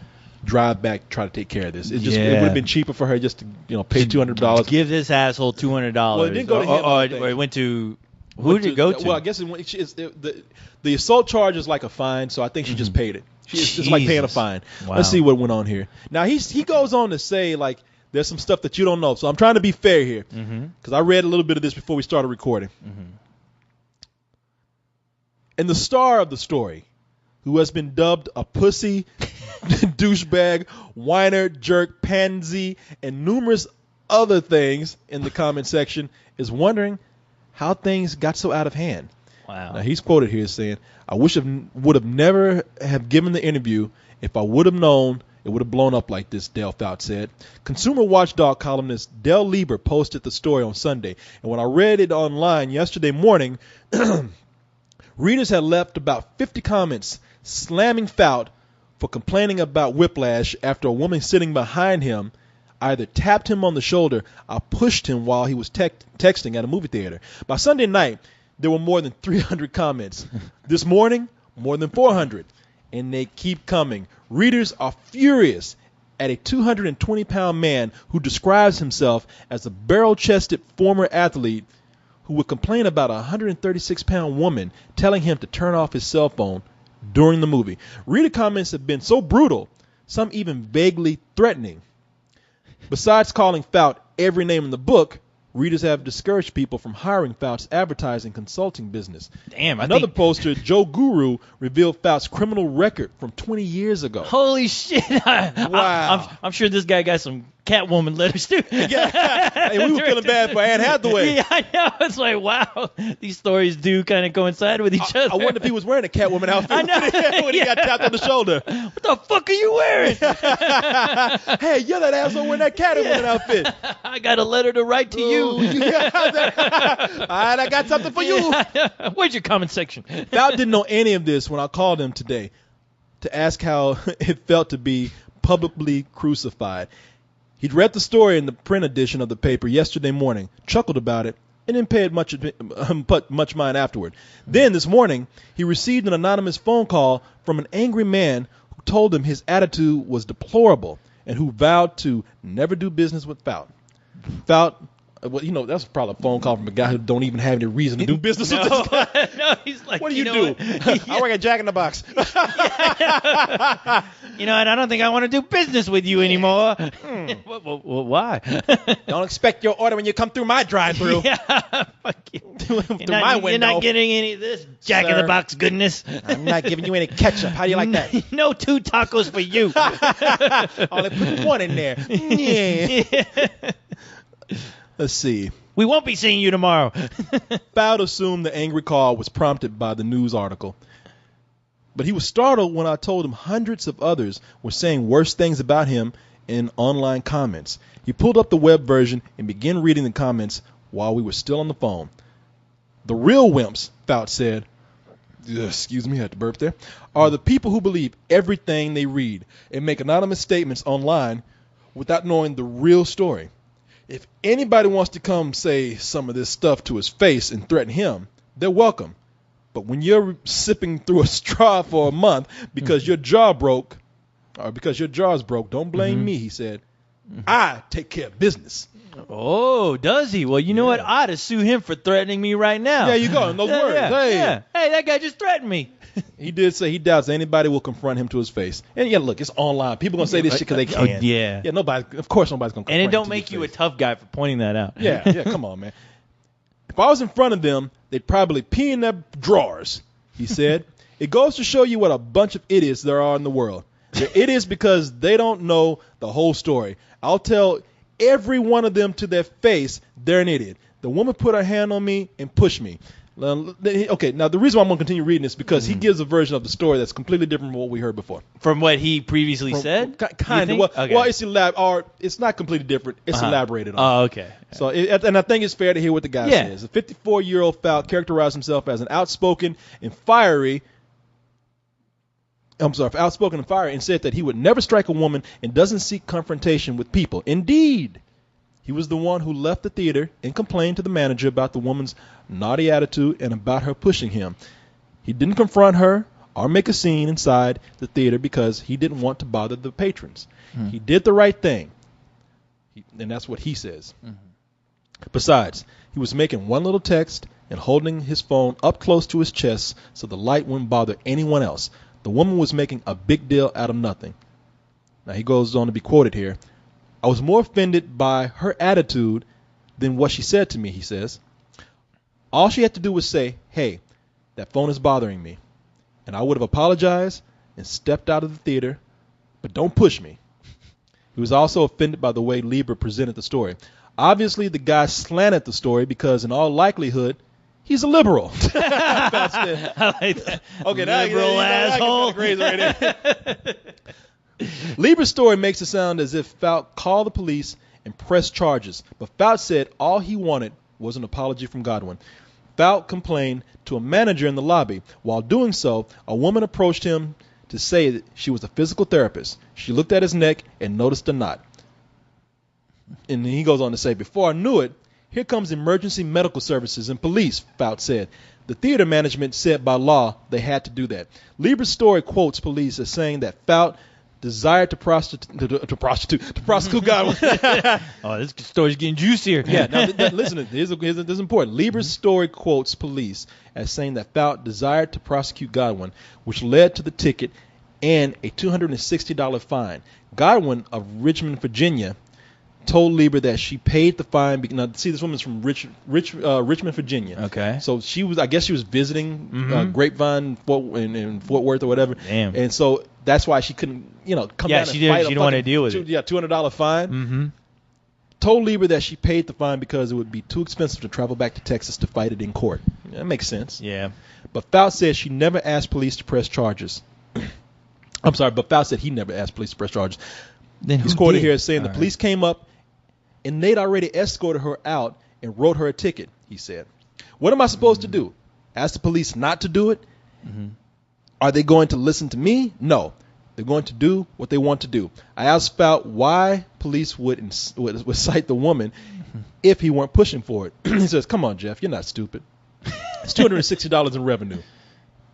drive back, try to take care of this. It would have been cheaper for her just to pay $200. Give this asshole $200. Well, it didn't go to him. Or it went to who did it go to? Well, I guess the assault charge is like a fine, so I think she just paid it. It's like paying a fine. Wow. Let's see what went on here. Now he goes on to say like there's some stuff that you don't know, so I'm trying to be fair here because I read a little bit of this before we started recording. And the star of the story, who has been dubbed a pussy, douchebag, whiner, jerk, pansy, and numerous other things in the comment section, is wondering how things got so out of hand. Wow. Now, he's quoted here saying, I would have never have given the interview if I would have known it would have blown up like this, Dale Fouts said. Consumer Watchdog columnist Dell Lieber posted the story on Sunday, and when I read it online yesterday morning, readers had left about 50 comments slamming Fout for complaining about whiplash after a woman sitting behind him either tapped him on the shoulder or pushed him while he was texting at a movie theater. By Sunday night, there were more than 300 comments. This morning, more than 400. And they keep coming. Readers are furious at a 220-pound man who describes himself as a barrel-chested former athlete who would complain about a 136-pound woman telling him to turn off his cell phone during the movie. Reader comments have been so brutal, some even vaguely threatening. Besides calling Fout every name in the book, readers have discouraged people from hiring Fout's advertising consulting business. Damn. Another poster, Joe Guru, revealed Fout's criminal record from 20 years ago. Holy shit. Wow. I'm sure this guy got some Catwoman letters, too. Hey, we were feeling bad for Anne Hathaway. Yeah, I know. It's like, wow. These stories do kind of coincide with each other. I wonder if he was wearing a Catwoman outfit I know. when he got tapped on the shoulder. What the fuck are you wearing? Hey, you're that asshole wearing that Catwoman outfit. I got a letter to write to you. All right, I got something for you. Where's your comment section? Fout didn't know any of this when I called him today to ask how it felt to be publicly crucified. He'd read the story in the print edition of the paper yesterday morning, chuckled about it, and didn't pay it much mind afterward. Then this morning, he received an anonymous phone call from an angry man who told him his attitude was deplorable and who vowed to never do business with Fout. Fout, well, you know, that's probably a phone call from a guy who don't even have any reason to do business with this guy. No, he's like, What do you do? I work at Jack in the Box. You know, and I don't think I want to do business with you anymore. Why? Don't expect your order when you come through my drive-through. Yeah, fuck you. Through my window. You're not getting any of this Jack in the Box goodness. I'm not giving you any ketchup. How do you like that? No 2 tacos for you. Only put one in there. Yeah. Let's see. We won't be seeing you tomorrow. Fout assumed the angry call was prompted by the news article. But he was startled when I told him hundreds of others were saying worse things about him in online comments. He pulled up the web version and began reading the comments while we were still on the phone. The real wimps, Fout said, excuse me, I had to burp there, are the people who believe everything they read and make anonymous statements online without knowing the real story. If anybody wants to come say some of this stuff to his face and threaten him, they're welcome. But when you're sipping through a straw for a month because your jaw broke, or because your jaw's broke, don't blame me, he said. I take care of business. Oh, does he? Well, you know what? I'd have sue him for threatening me right now. There you go. In those words. Yeah. Hey, that guy just threatened me. He did say he doubts anybody will confront him to his face. And yeah, look, it's online. People gonna say this shit because they can. Yeah. Yeah. Of course, nobody's gonna. And it confront don't him to make his you a face. tough guy for pointing that out. Yeah. Come on, man. If I was in front of them, they'd probably pee in their drawers. He said. It goes to show you what a bunch of idiots there are in the world. They're idiots because they don't know the whole story. I'll tell every one of them to their face they're an idiot. The woman put her hand on me and pushed me. Okay, now the reason why I'm going to continue reading this is because he gives a version of the story that's completely different from what we heard before. From what he previously said? Kind of. Well, it's not completely different. It's elaborated on. Oh, okay. So, and I think it's fair to hear what the guy says. A 54-year-old Fout characterized himself as an outspoken and fiery, and said that he would never strike a woman and doesn't seek confrontation with people. Indeed, he was the one who left the theater and complained to the manager about the woman's naughty attitude and about her pushing him. He didn't confront her or make a scene inside the theater because he didn't want to bother the patrons. He did the right thing, and that's what he says. Besides, he was making one little text and holding his phone up close to his chest so the light wouldn't bother anyone else. The woman was making a big deal out of nothing. Now he goes on to be quoted here. I was more offended by her attitude than what she said to me, he says. All she had to do was say, hey, that phone is bothering me. And I would have apologized and stepped out of the theater, but don't push me. He was also offended by the way Lieber presented the story. Obviously, the guy slanted the story because in all likelihood, He's a liberal. I like that. Okay, liberal asshole. Lieber's story makes it sound as if Fout called the police and pressed charges, but Fout said all he wanted was an apology from Godwin. Fout complained to a manager in the lobby. While doing so, a woman approached him to say that she was a physical therapist. She looked at his neck and noticed a knot. And he goes on to say, before I knew it, here comes emergency medical services and police, Fout said. The theater management said by law they had to do that. Lieber's story quotes police as saying that Fout desired to prosecute Godwin. Oh, this story's getting juicier. Yeah, now listen, this is important. Lieber's story quotes police as saying that Fout desired to prosecute Godwin, which led to the ticket and a $260 fine. Godwin of Richmond, Virginia, told Lieber that she paid the fine. Now, see, this woman's from Richmond, Virginia. Okay. So I guess she was visiting Grapevine in Fort Worth or whatever. Damn. And so that's why she couldn't, come down and fight. She didn't want to deal with it. Yeah, $200 fine. Mm-hmm. Told Lieber that she paid the fine because it would be too expensive to travel back to Texas to fight it in court. That makes sense. Yeah. But Fout said she never asked police to press charges. I'm sorry, but Fout said he never asked police to press charges. Then He's quoted here as saying the police came up and they'd already escorted her out and wrote her a ticket, he said. What am I supposed to do? Ask the police not to do it? Mm-hmm. Are they going to listen to me? No. They're going to do what they want to do. I asked Fout why police would cite the woman if he weren't pushing for it. He says, come on, Jeff, you're not stupid. It's $260 in revenue.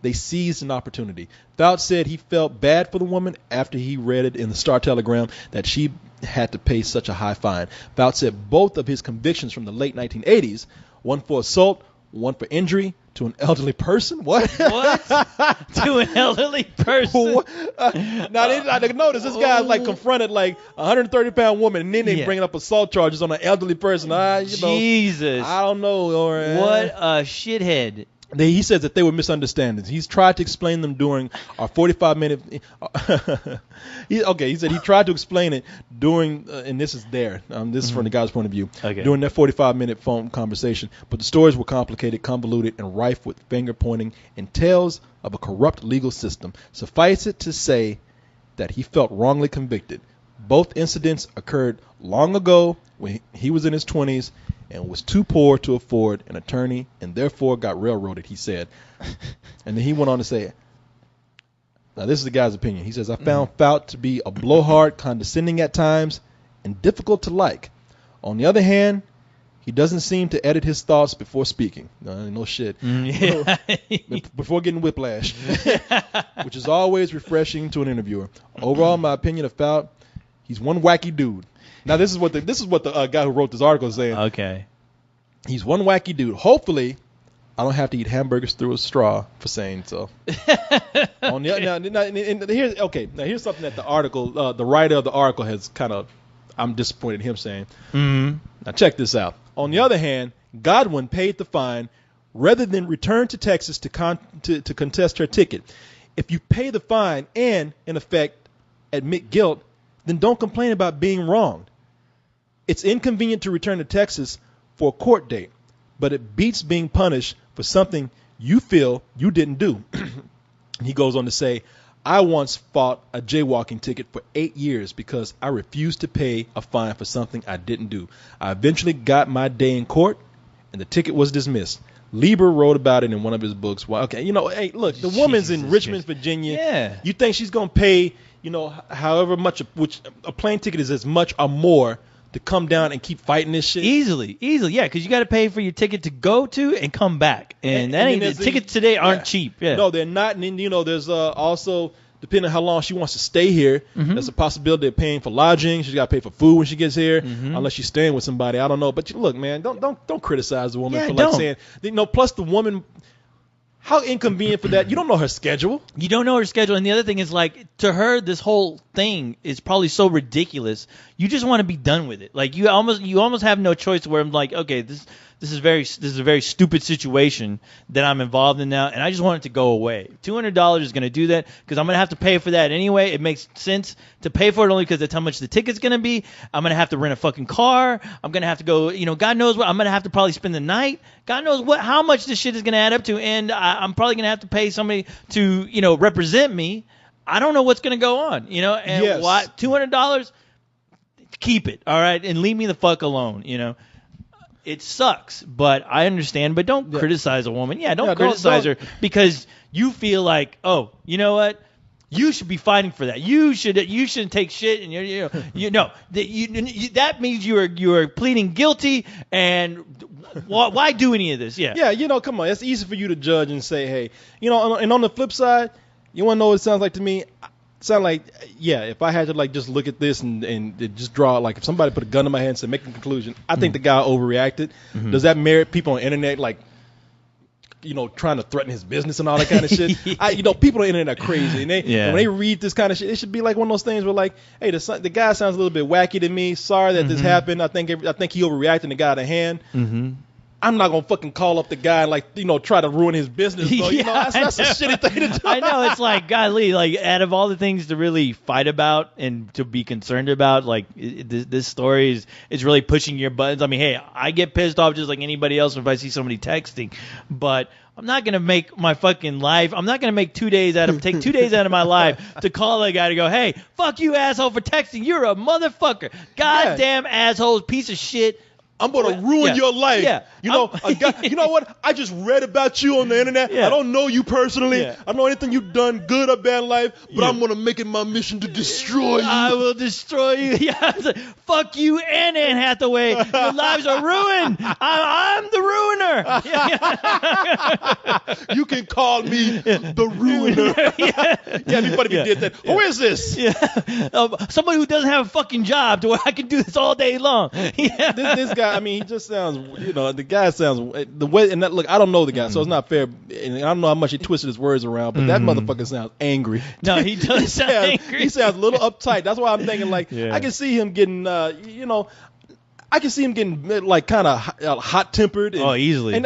They seized an opportunity. Fout said he felt bad for the woman after he read it in the Star-Telegram that she had to pay such a high fine. Fout said both of his convictions from the late 1980s, one for assault, one for injury to an elderly person. What? What? To an elderly person? Now, notice this guy's like confronted like a 130-pound woman, and then they bringing up assault charges on an elderly person. Jesus. I don't know. What a shithead. He says that they were misunderstandings. He's tried to explain them during our 45-minute. He said he tried to explain it during, and this is there. This is from the guy's point of view. Okay. During that 45-minute phone conversation, but the stories were complicated, convoluted, and rife with finger pointing and tales of a corrupt legal system. Suffice it to say that he felt wrongly convicted. Both incidents occurred long ago when he was in his 20s. And was too poor to afford an attorney and therefore got railroaded, he said. And then he went on to say, now this is the guy's opinion. He says, I found Fout to be a blowhard, condescending at times, and difficult to like. On the other hand, he doesn't seem to edit his thoughts before speaking. No shit. Yeah. Before getting whiplash, which is always refreshing to an interviewer. Overall, my opinion of Fout, he's one wacky dude. Now this is what the guy who wrote this article is saying. Okay. He's one wacky dude. Hopefully, I don't have to eat hamburgers through a straw for saying so. Here's something that the article, the writer of the article has I'm disappointed in him saying. Mm-hmm. Now check this out. On the other hand, Godwin paid the fine rather than return to Texas to contest her ticket. If you pay the fine and, in effect, admit guilt, then don't complain about being wronged. It's inconvenient to return to Texas for a court date, but it beats being punished for something you feel you didn't do. He goes on to say, I once fought a jaywalking ticket for 8 years because I refused to pay a fine for something I didn't do. I eventually got my day in court, and the ticket was dismissed. Lieber wrote about it in one of his books. Well, okay, hey, look, the woman's in Richmond, Virginia. Yeah. You think she's going to pay, however much, which a plane ticket is as much or more to come down and keep fighting this shit? Easily, yeah, because you got to pay for your ticket to go to and come back, and the tickets today aren't cheap. Yeah. No, they're not. And then there's also, depending on how long she wants to stay here, there's a possibility of paying for lodging. She's got to pay for food when she gets here, unless she's staying with somebody. I don't know, but look, man, don't criticize the woman for saying, plus the woman. How inconvenient for that. You don't know her schedule. You don't know her schedule. And the other thing is, to her, this whole thing is probably so ridiculous. You just want to be done with it. You almost have no choice where I'm like, okay, this is a very stupid situation that I'm involved in now, and I just want it to go away. $200 is going to do that because I'm going to have to pay for that anyway. It makes sense to pay for it only because that's how much the ticket's going to be. I'm going to have to rent a fucking car. I'm going to have to go, God knows what. I'm going to have to probably spend the night. God knows how much this shit is going to add up to, and I'm probably going to have to pay somebody to, represent me. I don't know what's going to go on, and Yes. why $200, keep it, all right, and leave me the fuck alone, It sucks, but I understand. But don't criticize a woman. Don't criticize her because you feel like, oh, you know what? You should be fighting for that. You shouldn't take shit, and that means you are pleading guilty. And why do any of this? Yeah, come on. It's easy for you to judge and say, hey, and on the flip side, you want to know what it sounds like to me? Sound like, if I had to just look at this and just draw, like if somebody put a gun in my hand and said, make a conclusion, I think the guy overreacted. Mm-hmm. Does that merit people on the internet trying to threaten his business and all that kind of shit? People on the internet are crazy, and when they read this kind of shit, it should be like one of those things where hey, the guy sounds a little bit wacky to me. Sorry that this happened. I think he overreacted and it got out of hand. Mm-hmm. I'm not gonna fucking call up the guy and try to ruin his business. Bro. That's a shitty thing to do. I know, it's like, golly, out of all the things to really fight about and to be concerned about, this story is really pushing your buttons. I mean, hey, I get pissed off just like anybody else if I see somebody texting, but I'm not gonna make my fucking life. I'm not gonna take 2 days out of my life to call a guy to go, hey, fuck you, asshole, for texting. You're a motherfucker, goddamn asshole, piece of shit. I'm going to ruin your life. Yeah. A guy, you know what? I just read about you on the internet. Yeah. I don't know you personally. Yeah. I don't know anything you've done, good or bad in life, but I'm going to make it my mission to destroy you. I will destroy you. Yeah, fuck you and Anne Hathaway. Your lives are ruined. I'm the ruiner. You can call me the ruiner. It'd be funny if you did that. Who is this? Somebody who doesn't have a fucking job to where I can do this all day long. This guy, I mean, he just sounds, the guy sounds, the way, and that, look, I don't know the guy, so it's not fair, and I don't know how much he twisted his words around, but that motherfucker sounds angry. No, he does sound angry. He sounds a little uptight. That's why I'm thinking, I can see him getting, I can see him getting kind of hot-tempered. Oh, easily. And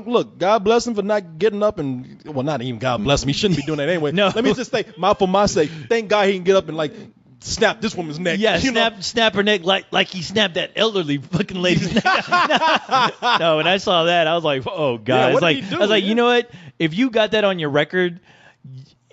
look, God bless him for not getting up and, well, not even God bless him. He shouldn't be doing that anyway. No. Let me just say, for my sake, thank God he can get up and snap this woman's neck. Yeah, snap her neck like he snapped that elderly fucking lady's neck. No, when I saw that, I was like, oh God. Yeah, I was like, you know what? If you got that on your record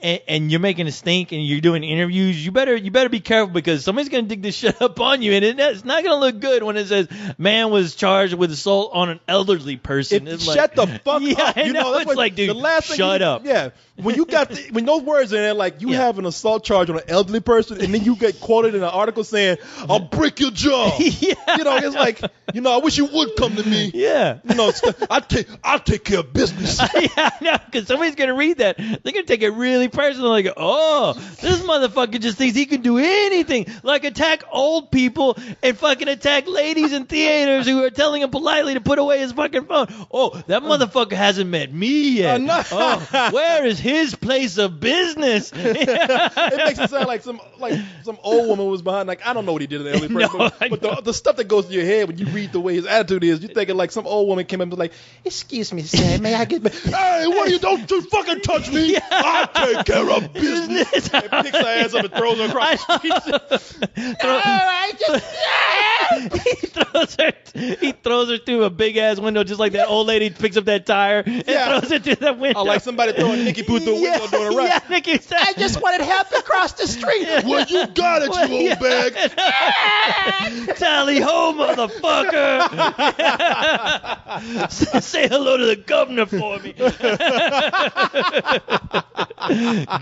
and you're making a stink and you're doing interviews, you better be careful because somebody's gonna dig this shit up on you, and it's not gonna look good when it says man was charged with assault on an elderly person. Shut the fuck up. I know. It's like, dude, shut up. Yeah. When you got when those words are in there, you have an assault charge on an elderly person, and then you get quoted in an article saying, "I'll break your jaw." It's like, I wish you would come to me. Yeah. I'll take care of business. Yeah, I know, because somebody's gonna read that. They're gonna take it really personal. Like, oh, this motherfucker just thinks he can do anything, like attack old people and fucking attack ladies in theaters who are telling him politely to put away his fucking phone. Oh, that motherfucker hasn't met me yet. Oh, where is his place of business? It makes it sound like some old woman was behind. I don't know what he did to the elderly person, but the stuff that goes to your head when you read the way his attitude is, you're thinking some old woman came up and was like, "Excuse me, sir, may I get?" Hey, what are you? Don't you fucking touch me! Yeah. I'll take care of business. And picks her ass up and throws her across the street. He throws her through a big ass window, just like that old lady picks up that tire and throws it through that window. Oh, like somebody throwing Nicky Poo through a window doing a run. Yeah, Nicky said, I just wanted help to cross the street. Well, you got it, you old bag. Tally ho, motherfucker. Say hello to the governor for me.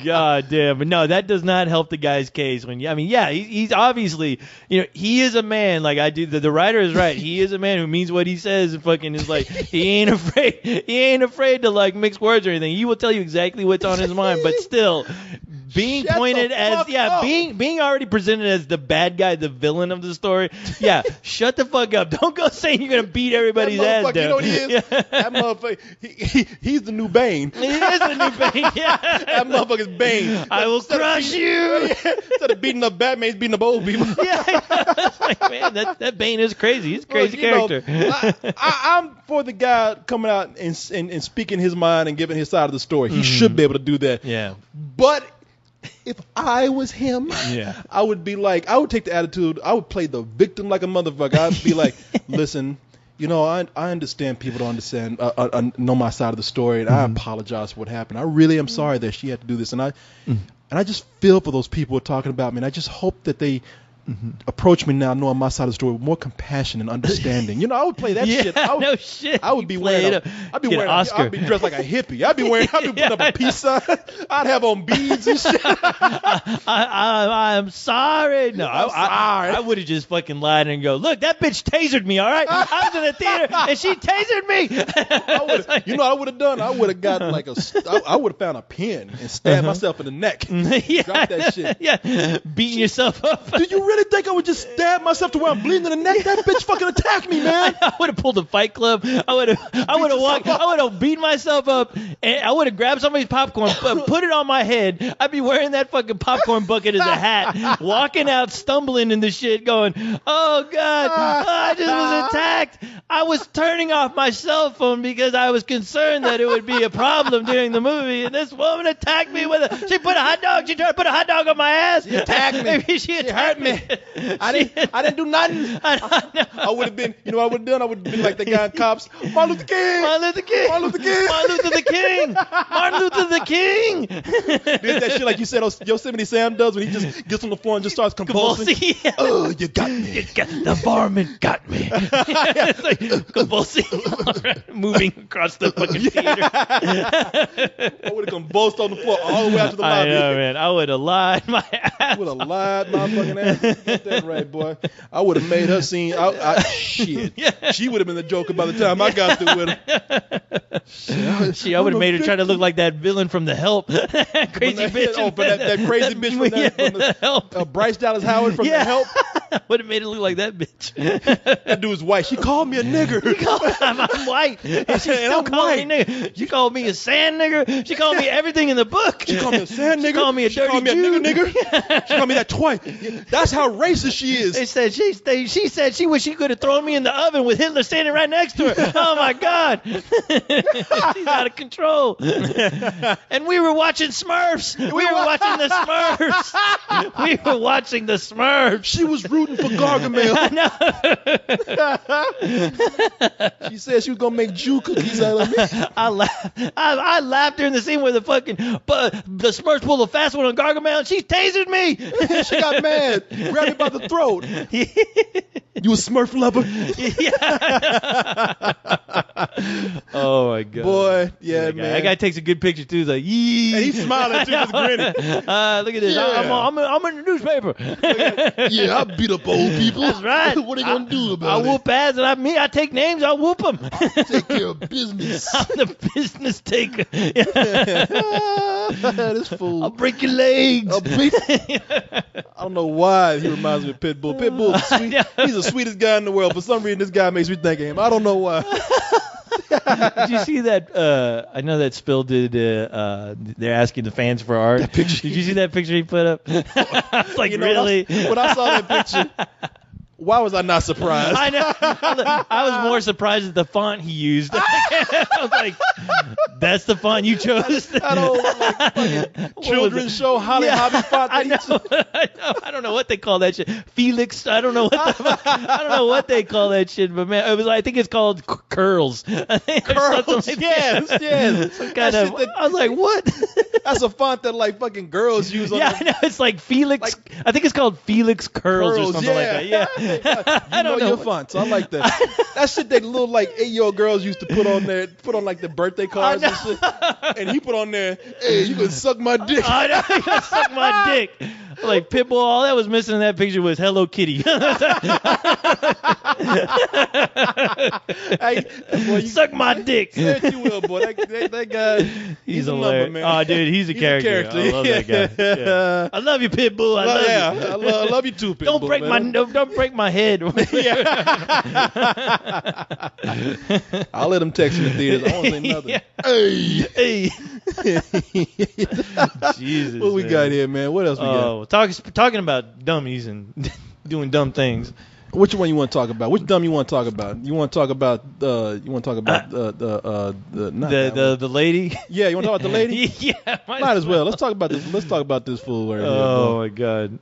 God damn. But no, that does not help the guy's case. He's obviously, he is a man. The writer is right. He is a man who means what he says and fucking is he ain't afraid to mix words or anything. He will tell you exactly what's on his mind, but still being pointed as being already presented as the bad guy, the villain of the story. Yeah, shut the fuck up. Don't go saying you're gonna beat everybody's ass down. You know what he is? That motherfucker, he's the new Bane. He is the new Bane. Yeah. That motherfucker's Bane. I will crush you. Instead of beating up Batman, he's beating up old people. Yeah, man, that Bane is crazy. He's a crazy character. I'm for the guy coming out and speaking his mind and giving his side of the story. He should be able to do that. Yeah. But if I was him, Yeah. I would be like, I would take the attitude, I would play the victim like a motherfucker. I'd be like, listen, I understand people don't understand, know my side of the story, and I apologize for what happened. I really am sorry that she had to do this, and I just feel for those people who are talking about me, and I just hope that they approach me now knowing my side of the story with more compassion and understanding. I would play that shit. No shit. I would be wearing I'd be dressed like a hippie. I'd be putting up a peace sign. I'd have on beads and shit. I'm sorry. No, I would have just fucking lied and go, look, that bitch tasered me, all right? I was in the theater and she tasered me. I would have done? I would have got I would have found a pen and stabbed myself in the neck. Drop that shit. Yeah, beating yourself up. Do you really think I would just stab myself to where I'm bleeding in the neck? That bitch fucking attacked me, man. I would have pulled a Fight Club. I would have beat myself up, and I would have grabbed somebody's popcorn, put it on my head. I'd be wearing that fucking popcorn bucket as a hat, walking out, stumbling in the shit, going, "Oh God, I just was attacked." I was turning off my cell phone because I was concerned that it would be a problem during the movie, and this woman attacked me she put a hot dog. She tried to put a hot dog on my ass. She attacked me. Maybe she hurt me. I didn't do nothing. I would have been, I would have done? I would have been like the guy in Cops. Martin Luther King. Martin Luther King. Martin Luther King. Martin Luther the King. Martin Luther the King. Did that shit like you said Yosemite Sam does when he just gets on the floor and just starts convulsing. Yeah. Oh, you got me. The varmint got me. It's like convulsing, moving across the fucking theater. I would have convulsed on the floor all the way out to the lobby. I know, man. I would have lied my ass. I would have lied my fucking ass. Get that right, boy. I would have made her scene. Shit. Yeah. She would have been the Joker by the time I got through with her. I would have made her try to look like that villain from The Help. Crazy bitch. Oh, but that crazy bitch from the Help. Bryce Dallas Howard from The Help. Would have made it look like that bitch. That dude was white. She called me a nigger. I'm white. And she still called me nigger. She called me a sand nigger. She called me everything in the book. She called me a sand nigger. She called me a dirty Jew. She called me a nigger. She called me that twice. That's how racist she is. They said she said she wished she could have thrown me in the oven with Hitler standing right next to her. Oh my God. She's out of control. And we were watching Smurfs. We were watching the Smurfs. We were watching the Smurfs. She was rooting for Gargamel. She said she was gonna make Jew cookies out of me. I laughed during the scene where the Smurfs pulled a fast one on Gargamel and she tasered me. She got mad, grabbed me by the throat. You a Smurf lover? Oh my God, boy, yeah, man. That guy takes a good picture too. He's like, yee. And he's smiling too, just grinning. Look at this. Yeah. I'm in the newspaper. Yeah, I beat up old people. That's right. What are you gonna do about it? I whoop ass, and I take names. I whoop them. Take care of business. I'm the business taker. This fool. I'll break your legs. I don't know why he reminds me of Pitbull. Pitbull is sweet. He's the sweetest guy in the world. For some reason, this guy makes me think of him. I don't know why. Did you see that? I know that Spill did. They're asking the fans for art. That picture. Did you see that picture he put up? I was like, really? When I saw that picture, why was I not surprised? I know. I was more surprised at the font he used. I was like, that's the font you chose. I don't like children's show Hobby font. I know. I don't know what they call that shit. Felix. I don't know what they call that shit. But man, I think it's called Curls. Curls. Yes. I was like, what? That's a font that like fucking girls use. I know. It's like Felix. I think it's called Felix Curls or something like that. Yeah. I don't know your fonts. I like that. That shit that little like 8-year-old girls used to put on like the birthday cards and shit. And he put on there, hey, you can suck my dick. I know, you can suck my dick. Like Pitbull, all that was missing in that picture was Hello Kitty. Hey, boy, suck my dick. Say what you will, boy. That guy, he's a number, man. Oh, dude, he's a character. I love that guy. Yeah. I love you, Pitbull. I love you. I love you too, Pitbull. Don't break my head. I'll let him text me in the theaters. I won't say nothing. Yeah. Hey. Jesus. What we got here, man? What else we got? Talking about dummies and doing dumb things. Which one you want to talk about? Which dumb you want to talk about? You want to talk about not that one. the lady. Yeah, you want to talk about the lady? Yeah, Might as well. Let's talk about this. Let's talk about this fool right here. Oh Bro. my god.